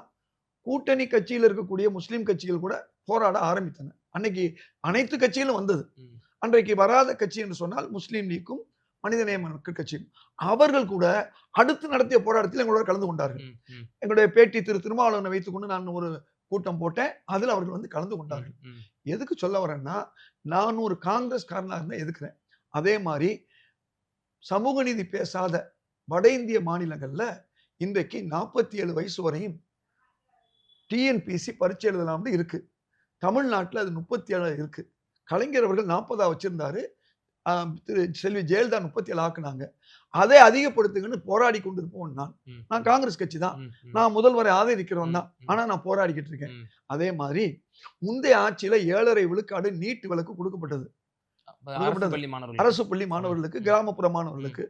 கூட்டணி கட்சியில் இருக்கக்கூடிய முஸ்லிம் கட்சிகள் கூட போராட ஆரம்பித்தன. அன்னைக்கு அனைத்து கட்சிகளும் வந்தது. அன்றைக்கு வராத கட்சி என்று சொன்னால் முஸ்லீம் லீக்கும் மனிதநேய மக்கள் கட்சியும். அவர்கள் கூட அடுத்து நடத்திய போராட்டத்தில் எங்களோட கலந்து கொண்டார்கள். எங்களுடைய பேட்டி திரு திருமாவளவனை வைத்துக்கொண்டு நான் ஒரு கூட்டம் போட்டேன், அதில் அவர்கள் வந்து கலந்து கொண்டார்கள். எதுக்கு சொல்ல வரேன்னா, நான் ஒரு காங்கிரஸ் காரனாக இருந்தா எதுக்குறேன். அதே மாதிரி சமூக நீதி பேசாத வட இந்திய மாநிலங்கள்ல இன்றைக்கு 47 வயசு வரையும் டிஎன்பிசி பரீட்சை எழுதலாம்னு இருக்கு. தமிழ்நாட்டில் அது 37 இருக்கு. கலைஞர் அவர்கள் 40 வச்சிருந்தாரு, திரு செல்வி ஜெயலலிதா 37 ஆக்குனாங்க. அதை அதிகப்படுத்துங்கன்னு போராடி கொண்டு இருப்போம். நான் காங்கிரஸ் கட்சி தான், நான் முதல்வரை ஆதரிக்கிறவன் தான், ஆனா நான் போராடிக்கிட்டு இருக்கேன். அதே மாதிரி முந்தைய ஆட்சியில 7.5 விழுக்காடு நீட் விலக்கு கொடுக்கப்பட்டது அரசு பள்ளி மாணவர்களுக்கு, கிராமப்புற மாணவர்களுக்கு.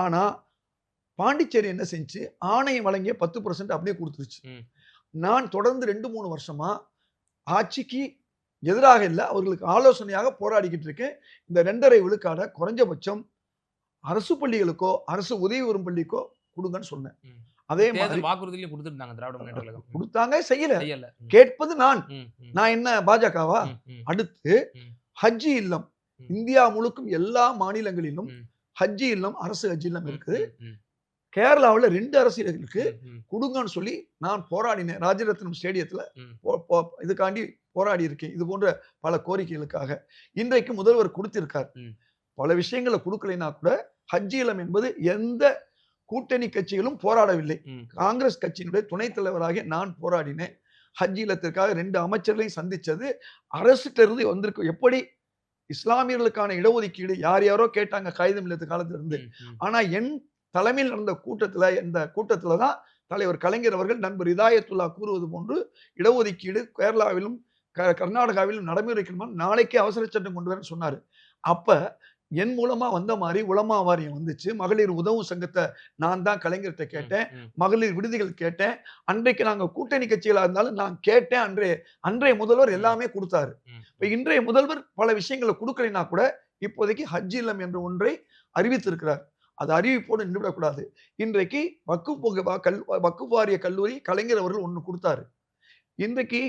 ஆனா பாண்டிச்சேரி என்ன செஞ்சு ஆணையம் வழங்கிய 10% அப்படியே கொடுத்துருச்சு. நான் தொடர்ந்து 2-3 வருஷமா ஆட்சிக்கு எதிராக இல்லை, அவர்களுக்கு ஆலோசனையாக போராடிக்கிட்டு இருக்கேன். இந்த 2.5 விழுக்காடை குறைஞ்சபட்சம் அரசு பள்ளிகளுக்கோ அரசு உதவி பெறும் பள்ளிக்கோ கொடுங்கன்னு சொன்னேன். அதே மாதிரி வாக்குறுதியில கொடுத்துருந்தாங்க திராவிட முன்னேற்ற கழகம். கொடுத்தாங்க, செய்யல. செய்யல. கேட்பது நான் என்ன பாஜகவா? அடுத்து ஹஜ்ஜி இல்லம் இந்தியா முழுக்கும் எல்லா மாநிலங்களிலும் ஹஜ்ஜி இல்லம், அரசு ஹஜ்ஜி இல்லம் இருக்குது. கேரளாவில் 2 அரசியலுக்கு கொடுங்கன்னு சொல்லி நான் போராடினேன். ராஜரத்னம் ஸ்டேடியத்துல இதுக்காண்டி போராடி இருக்கேன். இது போன்ற பல கோரிக்கைகளுக்காக. இன்றைக்கு முதல்வர் கொடுத்திருக்கார். பல விஷயங்களை கொடுக்கலைன்னா கூட ஹஜ்ஜி இல்லம் என்பது எந்த கூட்டணி கட்சிகளும் போராடவில்லை. காங்கிரஸ் கட்சியினுடைய துணைத் தலைவராக நான் போராடினேன். ஹஜ் இல்லத்திற்காக 2 அமைச்சர்களையும் சந்திச்சது அரசுல இருந்து வந்திருக்கு. எப்படி இஸ்லாமியர்களுக்கான இடஒதுக்கீடு யார் யாரோ கேட்டாங்க காகிதம் இல்லத்து காலத்துல இருந்து. ஆனா என் தலைமையில் நடந்த கூட்டத்துல தான் தலைவர் கலைஞர் அவர்கள் நண்பர் இதாயத்துல்லா கூறுவது போன்று இடஒதுக்கீடு கேரளாவிலும் கர்நாடகாவிலும் நடைமுறைக்கு நாளைக்கே அவசர சட்டம் கொண்டு வரேன்னு சொன்னாரு. அப்ப என் மூலமா வந்த மாதிரி உலமா வாரியம் வந்துச்சு. மகளிர் உதவும் சங்கத்தை நான் தான் கலைஞர்கிட்ட கேட்டேன். மகளிர் விடுதிகள் கேட்டேன். அன்றைக்கு நாங்க கூட்டணி கட்சிகளா இருந்தாலும் நான் கேட்டேன். அன்றைய முதல்வர் எல்லாமே கொடுத்தாரு. இப்ப இன்றைய முதல்வர் பல விஷயங்களை கொடுக்கலைன்னா கூட இப்போதைக்கு ஹஜ் இல்லம் என்ற ஒன்றை அறிவித்திருக்கிறார். அது அறிவிப்போடு நின்றுவிடக்கூடாது. இன்றைக்கு வக்குப் வாரிய கல்லூரி கலைஞர் அவர்கள் ஒன்று கொடுத்தாரு. இன்றைக்கு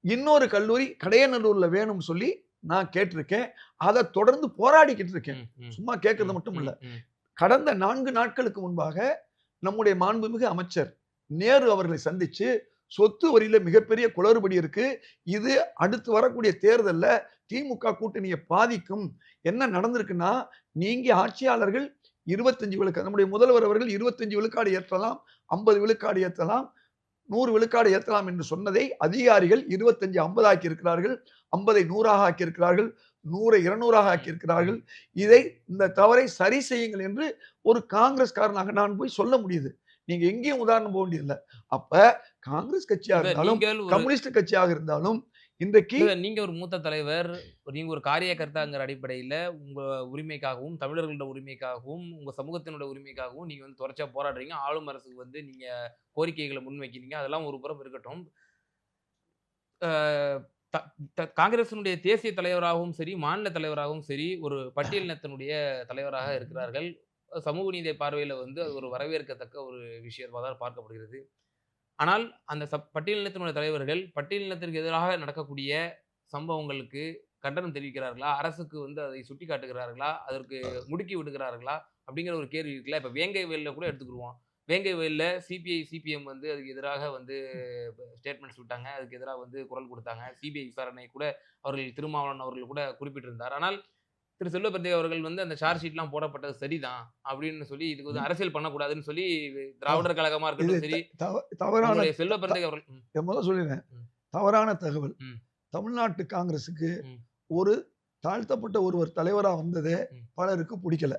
இன்னொரு கல்லூரி கடையநல்லூர்ல வேணும்னு சொல்லி நான் கேட்டிருக்கேன். அதை தொடர்ந்து போராடிக்கிட்டு இருக்கேன். சும்மா கேட்கறது மட்டும் இல்ல. கடந்த 4 நாட்களுக்கு முன்பாக நம்முடைய மாண்புமிகு அமைச்சர் நேரு அவர்களை சந்திச்சு சொத்து வரியில மிகப்பெரிய குளறுபடி இருக்கு, இது அடுத்து வரக்கூடிய தேர்தல்ல திமுக கூட்டணியை பாதிக்கும். என்ன நடந்திருக்குன்னா, நீங்க ஆட்சியாளர்கள் 25 விழுக்காடு, நம்முடைய முதல்வர் அவர்கள் 25 விழுக்காடு ஏற்றலாம், 50 விழுக்காடு ஏற்றலாம், 100 விழுக்காடு ஏற்றலாம் என்று சொன்னதை அதிகாரிகள் 25 50 ஆக்கி இருக்கிறார்கள், 50 100 ஆக்கி இருக்கிறார்கள், 100 200 ஆக்கி இருக்கிறார்கள். இந்த தவறை சரி செய்யுங்கள் என்று ஒரு காங்கிரஸ்காரனாக நான் போய் சொல்ல முடியுது. நீங்க எங்கேயும் உதாரணம் போக வேண்டியதில்லை. அப்ப காங்கிரஸ் கட்சியாக இருந்தாலும் கம்யூனிஸ்ட் கட்சியாக இருந்தாலும் இன்றைக்கு நீங்க ஒரு மூத்த தலைவர், நீங்க ஒரு காரியகர்த்தாங்கிற அடிப்படையில உங்க உரிமைக்காகவும் தமிழர்களோட உரிமைக்காகவும் உங்க சமூகத்தினோட உரிமைக்காகவும் நீங்க வந்து தொடர்ச்சியா போராடுறீங்க. ஆளும் அரசுக்கு வந்து நீங்க கோரிக்கைகளை முன்வைக்கிறீங்க. அதெல்லாம் ஒரு புறம் இருக்கட்டும். காங்கிரசினுடைய தேசிய தலைவராகவும் சரி, மாநில தலைவராகவும் சரி, ஒரு பட்டியலினத்தினுடைய தலைவராக இருக்கிறார்கள். சமூக நீதி பார்வையில வந்து அது ஒரு வரவேற்கத்தக்க ஒரு விஷயமா தான் பார்க்கப்படுகிறது. ஆனால் அந்த பட்டியலினத்தினுடைய தலைவர்கள் பட்டியலினத்திற்கு எதிராக நடக்கக்கூடிய சம்பவங்களுக்கு கண்டனம் தெரிவிக்கிறார்களா? அரசுக்கு வந்து அதை சுட்டி காட்டுகிறார்களா? அதற்கு முடுக்கி விடுகிறார்களா? அப்படிங்கிற ஒரு கேள்வி இருக்குல்ல. இப்ப வேங்கை வயல்ல கூட எடுத்துக்கிடுவோம். வேங்கை வயல்ல சிபிஐ சிபிஎம் வந்து அதுக்கு எதிராக வந்து ஸ்டேட்மெண்ட்ஸ் விட்டாங்க. அதுக்கு எதிராக வந்து குரல் கொடுத்தாங்க. சிபிஐ விசாரணை கூட அவர்கள் திருமாவளவன் அவர்கள் கூட குறிப்பிட்டிருந்தார். ஆனால் திரு செல்வ பெருந்தகை அவர்கள் வந்து அந்த சார்ஜ் ஷீட்லாம் போடப்பட்டது சரிதான் அப்படின்னு சொல்லி இதுக்கு வந்து அரசியல் பண்ணக்கூடாதுன்னு சொல்லி திராவிடர் கழகமா இருக்கட்டும் சரி, தவறான செல்வ பெருந்தகை அவர்கள் முதல்ல சொல்லிடுறேன், தவறான தகவல். தமிழ்நாட்டு காங்கிரசுக்கு ஒரு தாழ்த்தப்பட்ட ஒருவர் தலைவராக வந்ததே பலருக்கு பிடிக்கல.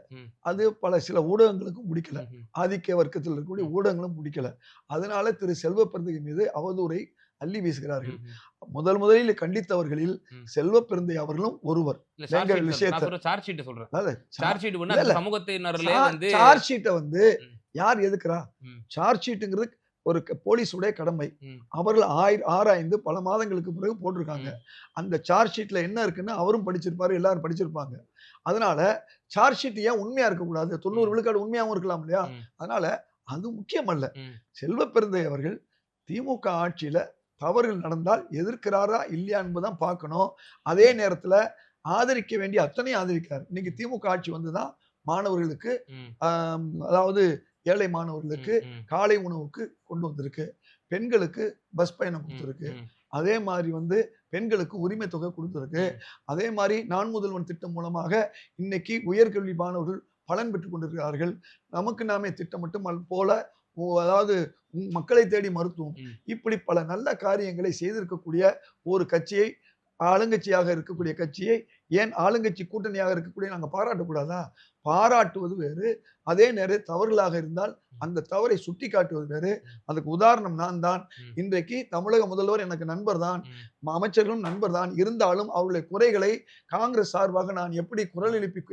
அது சில ஊடகங்களுக்கும் பிடிக்கல. ஆதிக்க வர்க்கத்தில் இருக்கக்கூடிய ஊடகங்களும் பிடிக்கல. அதனால திரு செல்வ பெருந்தகை மீது அவதூறை அள்ளி வீசுகிறார்கள். முதலில் கண்டித்தவர்களில் செல்வ பெருந்தகை அவர்களும் ஒருவர். சார்ஜ் ஷீட்டை வந்து யார் எதுக்குறா? சார்ஜ் ஷீட்டுங்கிறது ஒரு போலீஸுடைய கடமை. அவர்கள் ஆராய்ந்து பல மாதங்களுக்கு பிறகு போட்டிருக்காங்க. அந்த சார்ஜ் ஷீட்ல என்ன இருக்குன்னு அவரும் படிச்சிருப்பாரு, எல்லாரும் படிச்சிருப்பாங்க. அதனால சார்ஜ் ஷீட் ஏன் உண்மையா இருக்கக்கூடாது? 90 விழுக்காடு உண்மையாவும் இருக்கலாம் இல்லையா? அதனால அது முக்கியம் அல்ல. செல்வ பெருந்தகை அவர்கள் திமுக ஆட்சியில தவறுகள் நடந்தால் எதிர்க்கிறாரா இல்லையா என்பதுதான் பார்க்கணும். அதே நேரத்துல ஆதரிக்க வேண்டிய அத்தனையும் ஆதரிக்கிறார். இன்னைக்கு திமுக ஆட்சி வந்துதான் மாணவர்களுக்கு அதாவது ஏழை மாணவர்களுக்கு காலை உணவுக்கு கொண்டு வந்திருக்கு. பெண்களுக்கு பஸ் பயணம் கொடுத்திருக்கு. அதே மாதிரி வந்து பெண்களுக்கு உரிமை தொகை கொடுத்திருக்கு. அதே மாதிரி நான் முதல்வன் திட்டம் மூலமாக இன்னைக்கு உயர்கல்வி மாணவர்கள் பலன் பெற்றுக் கொண்டிருக்கிறார்கள். நமக்கு நாமே திட்டம் மட்டும் போல, அதாவது மக்களை தேடி மருத்துவம், இப்படி பல நல்ல காரியங்களை செய்திருக்கக்கூடிய ஒரு கட்சியை, ஆளுங்கட்சியாக இருக்கக்கூடிய கட்சியை ஏன் ஆளுங்கட்சி கூட்டணியாக இருக்கக்கூடிய நாங்க பாராட்டக்கூடாதா? பாராட்டுவது வேறு, அதே நேரம் தவறுகளாக இருந்தால் அந்த தவறை சுட்டி காட்டுவது வேறு. அதுக்கு உதாரணம் நான் தான். இன்றைக்கு தமிழக முதல்வர் எனக்கு நண்பர் தான், அமைச்சர்களும் நண்பர் தான். இருந்தாலும் அவருடைய குறைகளை காங்கிரஸ் சார்பாக நான் எப்படி குரல் எழுப்பி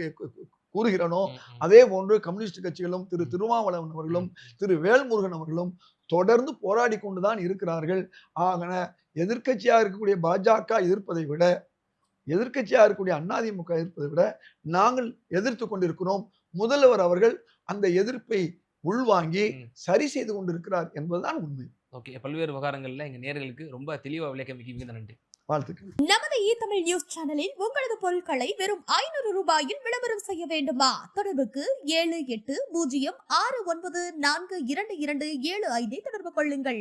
கூறுகிறனோ அதே போன்று கம்யூனிஸ்ட் கட்சிகளும் திரு திருமாவளவன் அவர்களும் திரு வேல்முருகன் அவர்களும் தொடர்ந்து போராடி கொண்டுதான் இருக்கிறார்கள். ஆகன எதிர்க்கட்சியா இருக்கக்கூடிய பாஜக எதிர்ப்பதை விட, எதிர்க்கட்சியா இருக்கக்கூடிய அதிமுக எதிர்ப்பதை விட நாங்கள் எதிர்த்து கொண்டிருக்கிறோம். முதல்வர் அவர்கள் அந்த எதிர்ப்பை உள்வாங்கி சரி செய்து கொண்டிருக்கிறார் என்பதுதான் உண்மை. ஓகே, பல்வேறு விவகாரங்கள்ல எங்க நேயர்களுக்கு ரொம்ப தெளிவா விளக்கமிக்க நன்றி. வாழ்த்துக்கள். நமது தமிழ் நியூஸ் சேனலில் உங்களது பொருட்களை வெறும் 500 ரூபாயில் விளம்பரம் செய்ய வேண்டுமா? தொடர்புக்கு 7806942275 தொடர்பு கொள்ளுங்கள்.